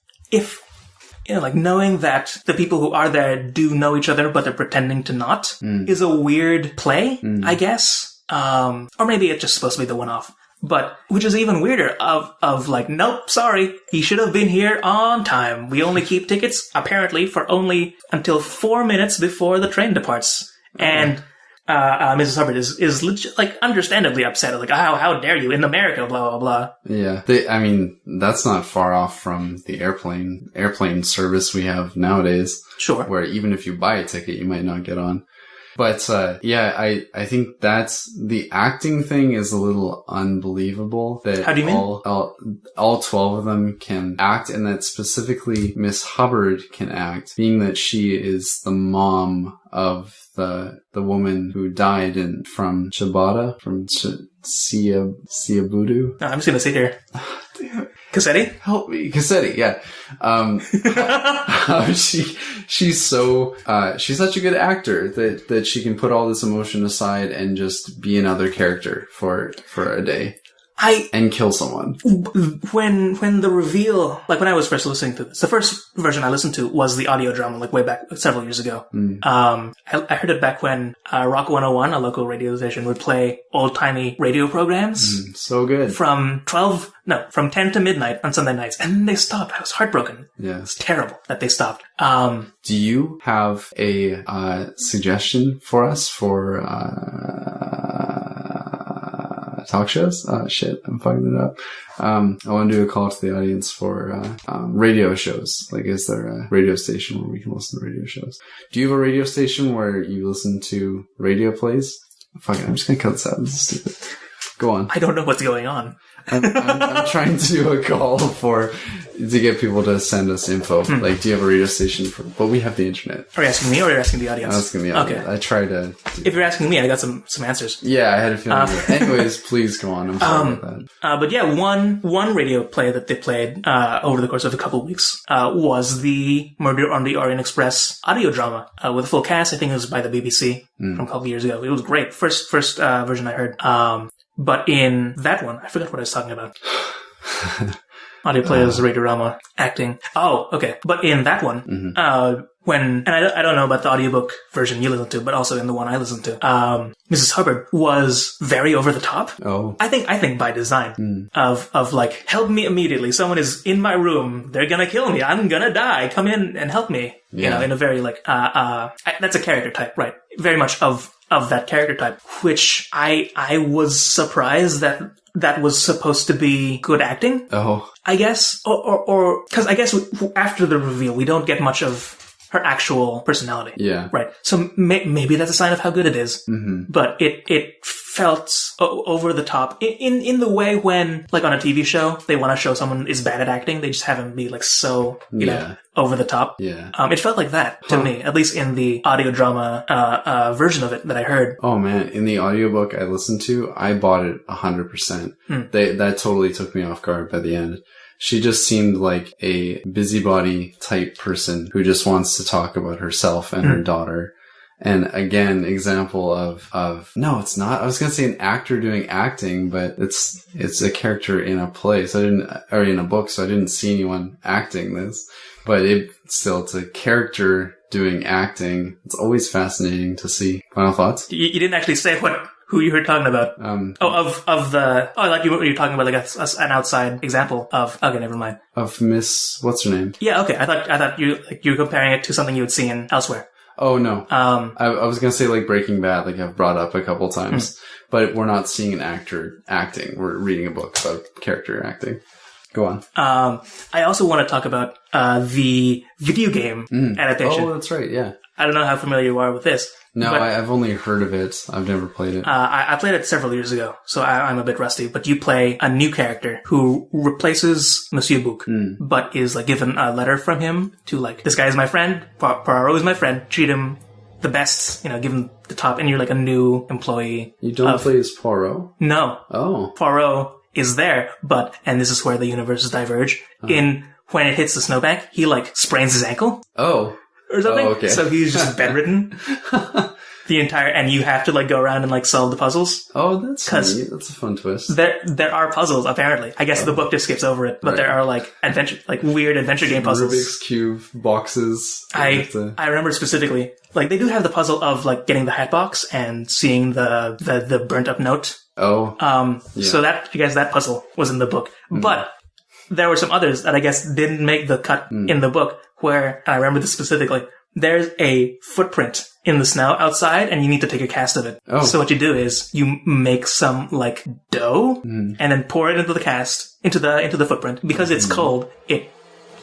like knowing that the people who are there do know each other, but they're pretending to not, is a weird play, I guess. Or maybe it's just supposed to be the one-off. But, which is even weirder of like, nope, sorry, he should have been here on time. We only keep tickets, apparently, for only until 4 minutes before the train departs. And, Mrs. Hubbard is legit, like, understandably upset. Like, how dare you, in America, blah, blah, blah. Yeah. That's not far off from the airplane service we have nowadays. Sure. Where even if you buy a ticket, you might not get on. But, I think that's, the acting thing is a little unbelievable that how do you mean? all 12 of them can act, and that specifically Miss Hubbard can act, being that she is the mom of the woman who died from Ciabatta, from Ciabudu. No, I'm just gonna sit here. Cassetti? Help me. Cassetti, yeah. She's such a good actor that she can put all this emotion aside and just be another character for a day. And kill someone. When the reveal, like when I was first listening to this, the first version I listened to was the audio drama, like way back, several years ago. I heard it back when Rock 101, a local radio station, would play old-timey radio programs. So good. From 10 to midnight on Sunday nights. And then they stopped. I was heartbroken. Yeah. It's terrible that they stopped. Do you have a suggestion for us for talk shows? Shit, I'm fucking it up. I want to do a call to the audience for radio shows. Like, is there a radio station where we can listen to radio shows? Do you have a radio station where you listen to radio plays? Fuck it, I'm just gonna cut this out. This is stupid. Go on. I don't know what's going on. I'm trying to do a call to get people to send us info. Like, do you have a radio station but we have the internet. Are you asking me or are you asking the audience? I'm asking the audience. Okay. I try to... If you're asking me, I got some answers. Yeah, I had a feeling. Anyways, please go on. I'm sorry about that. But yeah, one radio play that they played over the course of a couple of weeks was the Murder on the Orient Express audio drama with a full cast. I think it was by the BBC from a couple of years ago. It was great. First version I heard. But in that one, I forgot what I was talking about. Audio plays, radio drama, acting. Oh, okay. But in that one, and I don't know about the audiobook version you listen to, but also in the one I listened to, Mrs. Hubbard was very over the top. Oh. I think by design of like, help me immediately. Someone is in my room. They're gonna kill me. I'm gonna die. Come in and help me. Yeah. You know, in a very like, that's a character type, right? Very much of that character type, which I was surprised that was supposed to be good acting. Oh. I guess, or because I guess after the reveal, we don't get much of her actual personality. Yeah. Right. So maybe that's a sign of how good it is. Mm-hmm. But it felt over the top in the way when, like on a TV show, they want to show someone is bad at acting. They just have him be like so, you know, over the top. Yeah. It felt like that to me, at least in the audio drama version of it that I heard. Oh man, in the audiobook I listened to, I bought it 100%. That totally took me off guard by the end. She just seemed like a busybody type person who just wants to talk about herself and her daughter. And again, example of no, it's not. I was going to say an actor doing acting, but it's a character in a play. So or in a book. So I didn't see anyone acting this, but it's a character doing acting. It's always fascinating to see. Final thoughts? You didn't actually say who you were talking about. I like you were talking about like an outside example of, okay, never mind. Of Miss, what's her name? Yeah, okay. I thought you were comparing it to something you had seen elsewhere. Oh, no. I was going to say like Breaking Bad, like I've brought up a couple times, but we're not seeing an actor acting. We're reading a book about character acting. Go on. I also want to talk about the video game adaptation. Oh, that's right, yeah. I don't know how familiar you are with this. No, I've only heard of it. I've never played it. I played it several years ago, so I'm a bit rusty. But you play a new character who replaces Monsieur Book, but is like given a letter from him to like, this guy is my friend, Poirot is my friend, treat him the best, you know, give him the top, and you're like a new employee. You don't play as Poirot? No. Oh. Poirot is there, and this is where the universes diverge, when it hits the snowbank, he like sprains his ankle. Oh. Or something. Oh, okay. So he's just bedridden the entire, and you have to like go around and like solve the puzzles. Oh, that's neat. That's a fun twist. There are puzzles apparently. I guess the book just skips over it, but there are like weird adventure game puzzles. Rubik's Cube boxes. I remember specifically, like they do have the puzzle of like getting the hat box and seeing the burnt up note. Oh. So that, I guess that puzzle was in the book, but there were some others that I guess didn't make the cut in the book where, and I remember this specifically, there's a footprint in the snow outside and you need to take a cast of it. Oh. So what you do is you make some like dough and then pour it into the cast, into the footprint. Because it's cold, it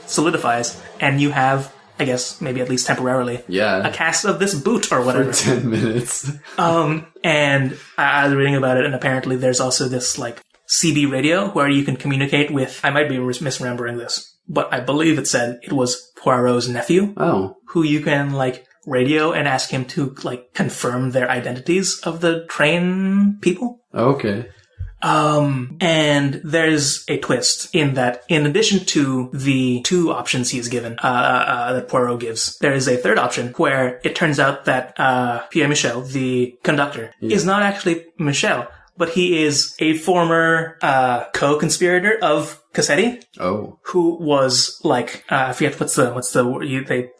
solidifies and you have, I guess, maybe at least temporarily, a cast of this boot or whatever. For 10 minutes. And I was reading about it and apparently there's also this like CB radio where you can communicate with, I might be misremembering this, but I believe it said it was Poirot's nephew. Oh. Who you can like radio and ask him to like confirm their identities of the train people. Okay. And there's a twist in that in addition to the two options he's given, that Poirot gives, there is a third option where it turns out that, Pierre Michel, the conductor, is not actually Michel, but he is a former co-conspirator of Cassetti. Oh. Who was like, I forget what's the word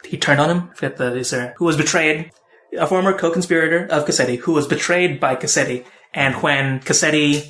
he turned on him? I forget who was betrayed. A former co-conspirator of Cassetti who was betrayed by Cassetti. And when Cassetti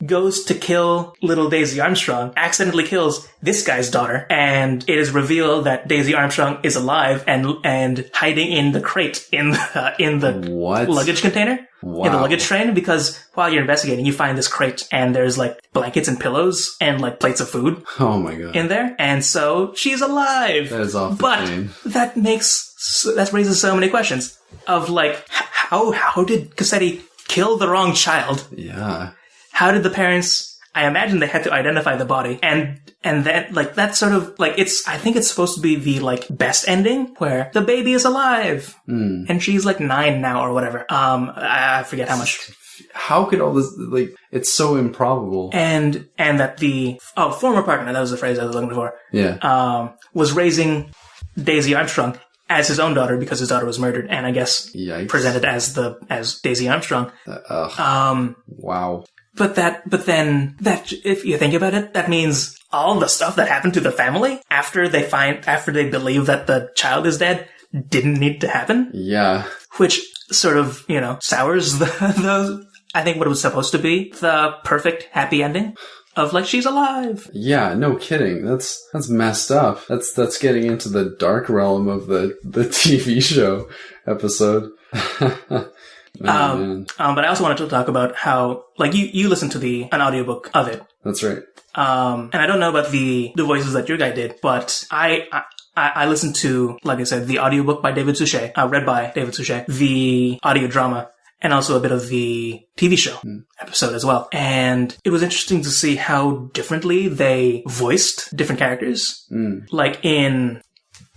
goes to kill little Daisy Armstrong, accidentally kills this guy's daughter, and it is revealed that Daisy Armstrong is alive and hiding in the crate in the luggage container. Wow. In the luggage train, because while you're investigating, you find this crate and there's like blankets and pillows and like plates of food. Oh my god. In there. And so she's alive. That is off the chain. That raises so many questions of like, how did Cassetti kill the wrong child? Yeah. How did the parents, I imagine they had to identify the body and then like that sort of like I think it's supposed to be the like best ending where the baby is alive and she's like 9 now or whatever. I forget how much. How could all this, like, it's so improbable. And that the former partner, that was the phrase I was looking for. Yeah. Was raising Daisy Armstrong as his own daughter because his daughter was murdered, and I guess presented as Daisy Armstrong. Wow. But then if you think about it, that means all the stuff that happened to the family after they believe that the child is dead didn't need to happen. Yeah. Which sort of, sours I think what it was supposed to be, the perfect happy ending of like, she's alive. Yeah, no kidding. That's messed up. That's getting into the dark realm of the TV show episode. Man. But I also wanted to talk about how, like, you listened to an audiobook of it. That's right. And I don't know about the voices that your guy did, but I listened to, like I said, the audiobook by David Suchet, read by David Suchet, the audio drama, and also a bit of the TV show episode as well. And it was interesting to see how differently they voiced different characters. Like in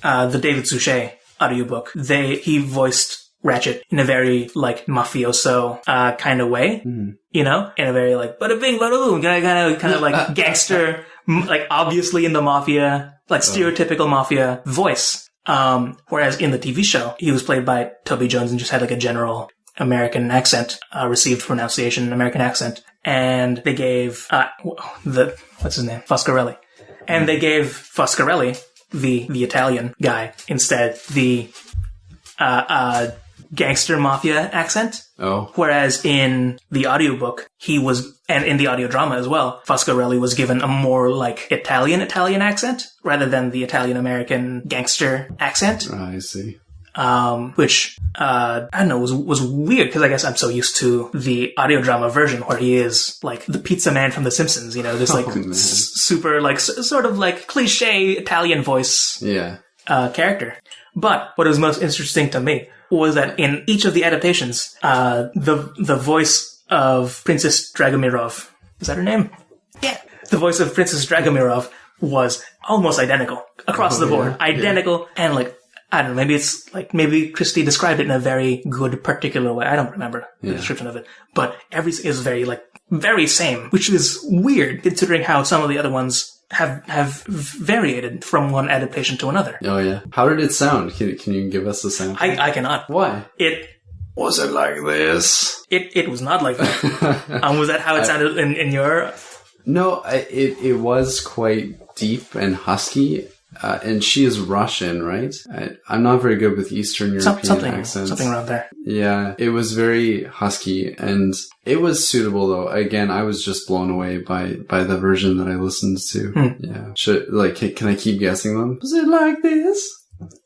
the David Suchet audiobook, he voiced Ratchet in a very, like, mafioso kind of way, in a very, like, bada bing, bada boom, kind of like gangster, like, obviously in the mafia, like, stereotypical mafia voice. Whereas in the TV show, he was played by Toby Jones and just had, like, a general American accent, received pronunciation, American accent. And they gave, what's his name? Foscarelli. And they gave Foscarelli, the Italian guy, instead the, gangster mafia accent. Oh. Whereas in the audiobook, and in the audio drama as well, Foscarelli was given a more like Italian accent rather than the Italian-American gangster accent. Oh, I see. Which, I don't know, was weird because I guess I'm so used to the audio drama version where he is like the pizza man from The Simpsons, this like super like sort of like cliche Italian voice character. But what was most interesting to me was that in each of the adaptations, the voice of Princess Dragomirov, is that her name? Yeah. The voice of Princess Dragomirov was almost identical across the board. Identical. And like, I don't know, maybe Christie described it in a very good particular way. I don't remember the description of it. But everything is very same, which is weird considering how some of the other ones have variated from one adaptation to another. Oh yeah. How did it sound? Can you give us a sample? I cannot. Why? Was it like this? It was not like that. Was that how it sounded in your? No, it was quite deep and husky. And she is Russian, right? I'm not very good with Eastern European accents. Something around there. Yeah, it was very husky, and it was suitable though. Again, I was just blown away by the version that I listened to. Yeah. Can I keep guessing them? Was it like this?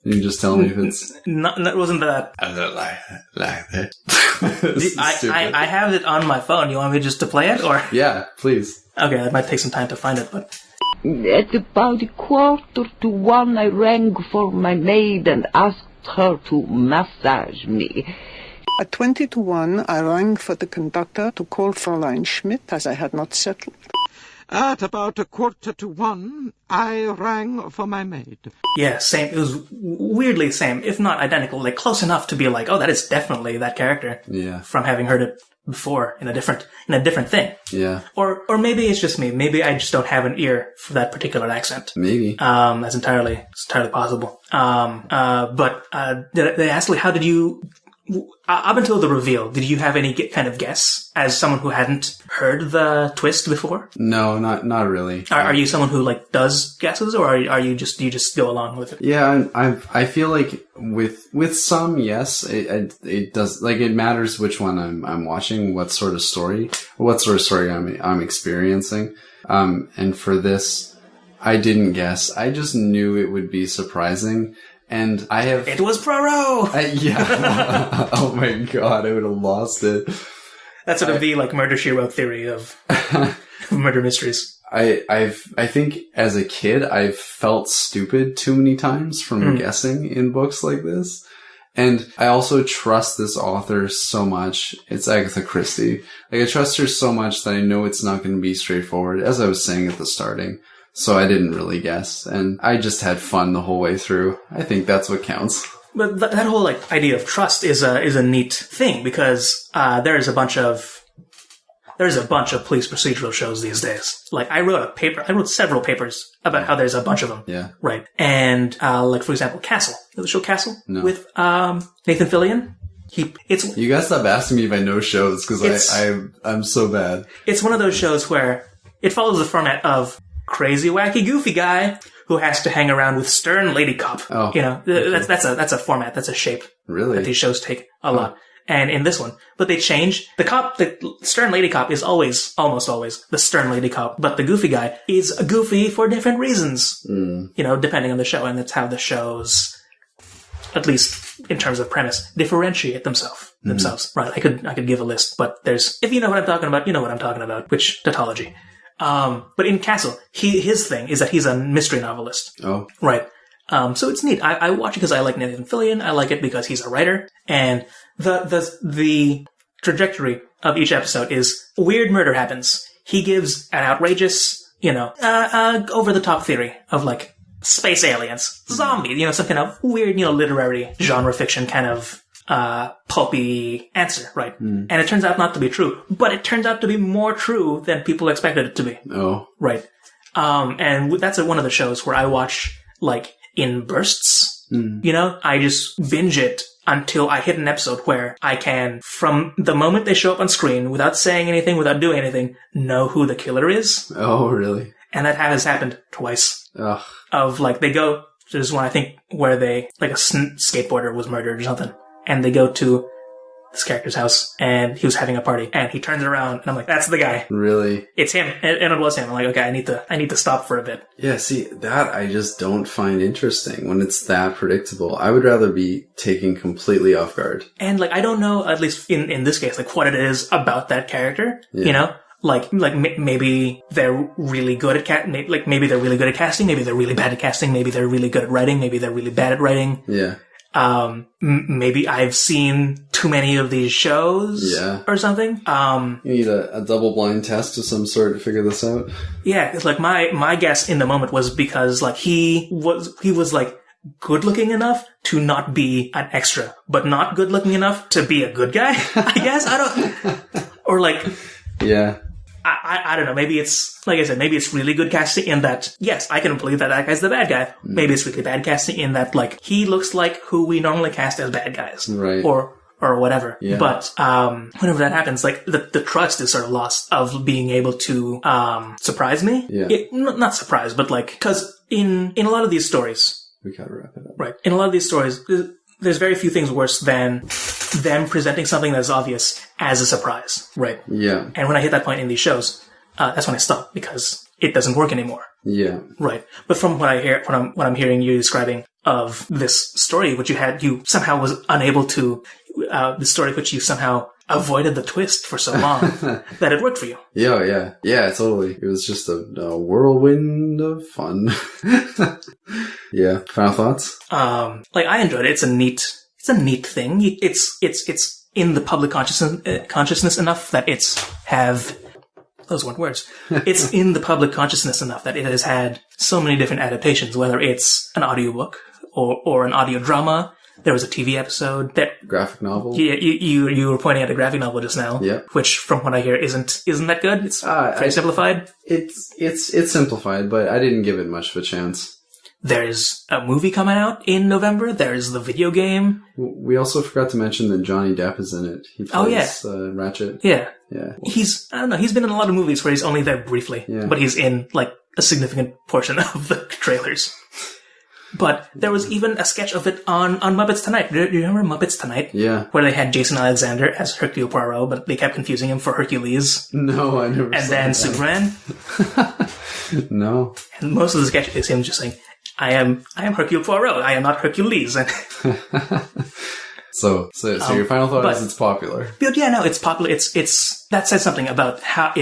Can you just tell me if it's... No, it wasn't that. I don't like that. I have it on my phone. You want me just to play it, or? Yeah, please. Okay, that might take some time to find it, but... At about 1:15, I rang for my maid and asked her to massage me. At 1:20, I rang for the conductor to call Fräulein Schmidt, as I had not settled. At about 1:45, I rang for my maid. Yeah, same. It was weirdly same, if not identical, like close enough to be like, oh, that is definitely that character. Yeah. From having heard it before in a different thing. Yeah. Or maybe it's just me. Maybe I just don't have an ear for that particular accent. Maybe. That's entirely possible. But they asked, like, how did you, up until the reveal, did you have any kind of guess as someone who hadn't heard the twist before? No, not really. Are you someone who like does guesses, or are you just go along with it? Yeah, I feel like with some, yes, it does, like, it matters which one I'm watching, what sort of story I'm experiencing. And for this, I didn't guess. I just knew it would be surprising. And it was Poirot! Yeah. Oh my god, I would have lost it. That's sort of the, like, Murder, She Wrote theory of murder mysteries. I think as a kid, I've felt stupid too many times from guessing in books like this. And I also trust this author so much. It's Agatha Christie. Like, I trust her so much that I know it's not going to be straightforward, as I was saying at the starting. So I didn't really guess, and I just had fun the whole way through. I think that's what counts. But that whole, like, idea of trust is a neat thing, because there's there's a bunch of police procedural shows these days. Like, I wrote several papers about how there's a bunch of them. Yeah. Right. And, like, for example, Castle. You know the show Castle? No. With, Nathan Fillion? You guys stop asking me if I know shows, because I'm so bad. It's one of those shows where it follows the format of crazy, wacky, goofy guy who has to hang around with stern lady cop. Oh. You know, that's a format, that's a shape. Really? That these shows take a lot. And in this one, but they change. The stern lady cop is almost always the stern lady cop, but the goofy guy is goofy for different reasons. You know, depending on the show, and that's how the shows, at least in terms of premise, differentiate themselves. Right. I could give a list, but if you know what I'm talking about, you know what I'm talking about, which tautology. But in Castle, his thing is that he's a mystery novelist. Oh. Right. So it's neat. I watch it because I like Nathan Fillion. I like it because he's a writer, and the trajectory of each episode is weird murder happens. He gives an outrageous, over the top theory of like space aliens, zombies, some kind of weird, literary genre fiction kind of pulpy answer, right? And it turns out not to be true, but it turns out to be more true than people expected it to be. Oh. Right. And that's one of the shows where I watch like in bursts. I just binge it until I hit an episode where I can, from the moment they show up on screen, without saying anything, without doing anything, know who the killer is. Oh, really? And that has happened twice. Ugh. Of like, there's one I think where a skateboarder was murdered or something, and they go to this character's house, and he was having a party, and he turns around, and I'm like, that's the guy. Really? It's him. And it was him. I'm like, okay, I need to stop for a bit. Yeah, see, that I just don't find interesting when it's that predictable. I would rather be taken completely off guard. And like, I don't know, at least in this case, like what it is about that character, Like maybe they're really good at maybe they're really good at casting, maybe they're really bad at casting, maybe they're really good at writing, maybe they're really bad at writing. Yeah. Maybe I've seen too many of these shows or something. You need a double blind test of some sort to figure this out. Yeah, it's like my guess in the moment was because like he was like good looking enough to not be an extra, but not good looking enough to be a good guy, I guess. Or like, yeah. I don't know. Maybe it's, like I said, maybe it's really good casting in that, yes, I can believe that guy's the bad guy. Maybe it's really bad casting in that, like, he looks like who we normally cast as bad guys. Right. Or whatever. Yeah. But, whenever that happens, like, the trust is sort of lost of being able to, surprise me. Yeah. Not surprise, but like, cause in a lot of these stories. We gotta wrap it up. Right. In a lot of these stories, there's very few things worse than them presenting something that's obvious as a surprise. Right. Yeah. And when I hit that point in these shows, that's when I stop because it doesn't work anymore. Yeah. Right. But from what I'm hearing you describing of this story, which you somehow was unable to, the story which you somehow avoided the twist for so long that it worked for you. Yeah. Yeah, totally. It was just a whirlwind of fun. Yeah. Final thoughts? Like I enjoyed it. It's a neat thing. It's in the public consciousness enough that those weren't words. It's in the public consciousness enough that it has had so many different adaptations, whether it's an audiobook or an audio drama. There was a TV episode graphic novel. Yeah, you were pointing at a graphic novel just now. Yeah. Which, from what I hear, isn't that good? It's very simplified. It's simplified, but I didn't give it much of a chance. There's a movie coming out in November. There's the video game. We also forgot to mention that Johnny Depp is in it. He plays Ratchet. Yeah. Yeah. He's been in a lot of movies where he's only there briefly, but he's in like a significant portion of the trailers. But there was even a sketch of it on Muppets Tonight. Do you remember Muppets Tonight? Yeah. Where they had Jason Alexander as Hercule Poirot, but they kept confusing him for Hercules. No, I never saw that. And then Superman. No. And most of the sketch is him just saying, I am Hercule Poirot. I am not Hercules. So your final thought is it's popular. But yeah, no, it's popular. That says something about how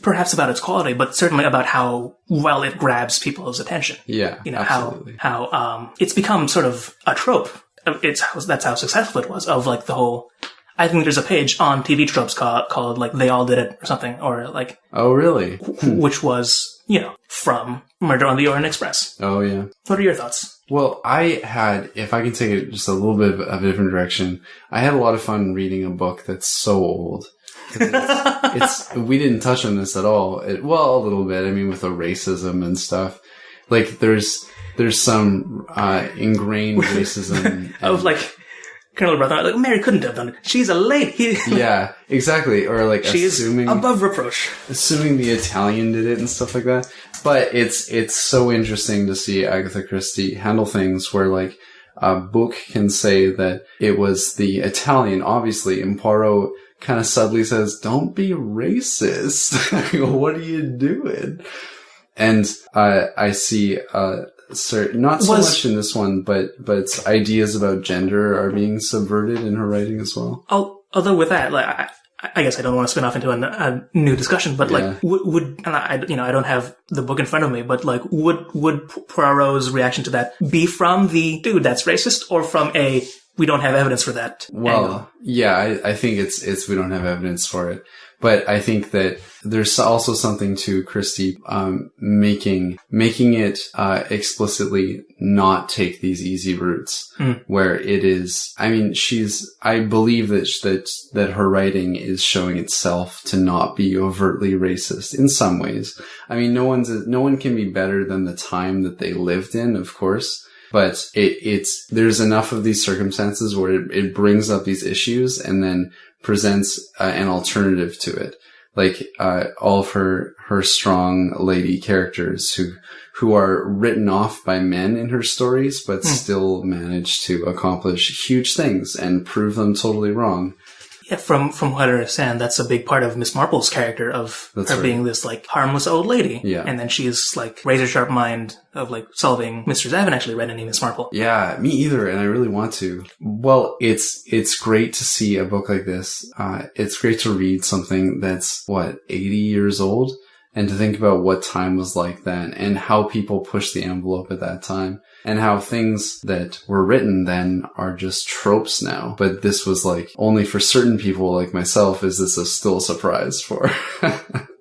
perhaps about its quality, but certainly about how well it grabs people's attention. Yeah, absolutely. how it's become sort of a trope. That's how successful it was. Of like the whole. I think there's a page on TV tropes called like They All Did It or something, or like. Oh really? Which was from Murder on the Orient Express. Oh yeah. What are your thoughts? Well, if I can take it just a little bit of a different direction, I had a lot of fun reading a book that's so old We didn't touch on this at all. Well, a little bit. I mean, with the racism and stuff. Like, there's some ingrained racism. Of like Colonel Brother, like Mary couldn't have done it. She's a lady. Yeah, exactly. Or like she assuming is above reproach. Assuming the Italian did it and stuff like that. But it's so interesting to see Agatha Christie handle things where like a book can say that it was the Italian, obviously, and Poirot kind of subtly says, "Don't be racist." What are you doing? And I see not so much in this one, but ideas about gender are being subverted in her writing as well. Although with that, like I guess I don't want to spin off into a new discussion, but like would and I don't have the book in front of me, but like would Poirot's reaction to that be from the dude that's racist or from a we don't have evidence for that angle? Yeah, I think it's we don't have evidence for it. But I think that there's also something to Christie making it explicitly not take these easy routes, where it is. I mean, I believe that her writing is showing itself to not be overtly racist in some ways. I mean, no one can be better than the time that they lived in, of course. But there's enough of these circumstances where it brings up these issues and then presents an alternative to it. Like, all of her strong lady characters who are written off by men in her stories, but still manage to accomplish huge things and prove them totally wrong. Yeah, from what I understand, that's a big part of Miss Marple's character of her being this like harmless old lady. Yeah. And then she's like razor sharp mind of like solving mysteries. I haven't actually read any Miss Marple. Yeah, me either, and I really want to. Well, it's great to see a book like this. It's great to read something that's 80 years old, and to think about what time was like then and how people pushed the envelope at that time. And how things that were written then are just tropes now. But this was like, only for certain people like myself is this still a surprise for.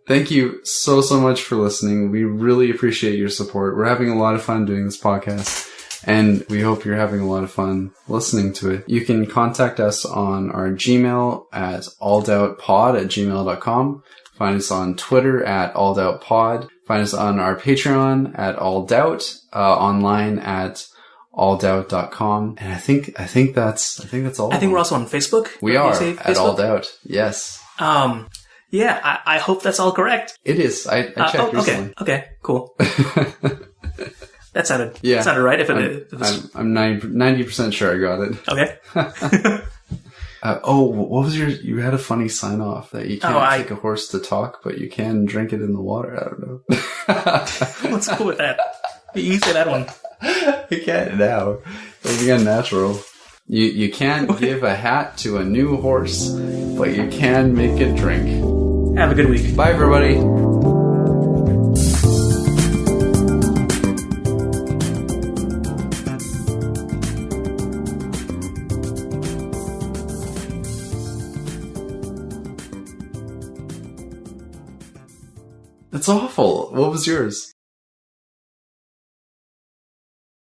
Thank you so much for listening. We really appreciate your support. We're having a lot of fun doing this podcast, and we hope you're having a lot of fun listening to it. You can contact us on our Gmail at AllDoubtPod@gmail.com. Find us on Twitter at AllDoubtPod. Find us on our Patreon at AllDoubt, online at AllDoubt.com. And I think that's all. I think we're also on Facebook. We are at AllDoubt. Yes. Yeah, I hope that's all correct. It is. I checked recently. Okay, cool. That sounded right. I'm 90% sure I got it. Okay. What was you had a funny sign off that you can't take a horse to talk, but you can drink it in the water. I don't know. What's cool with that? You say that one. You can't now. It'll be unnatural. You can't give a hat to a new horse, but you can make it drink. Have a good week. Bye, everybody. That's awful. What was yours?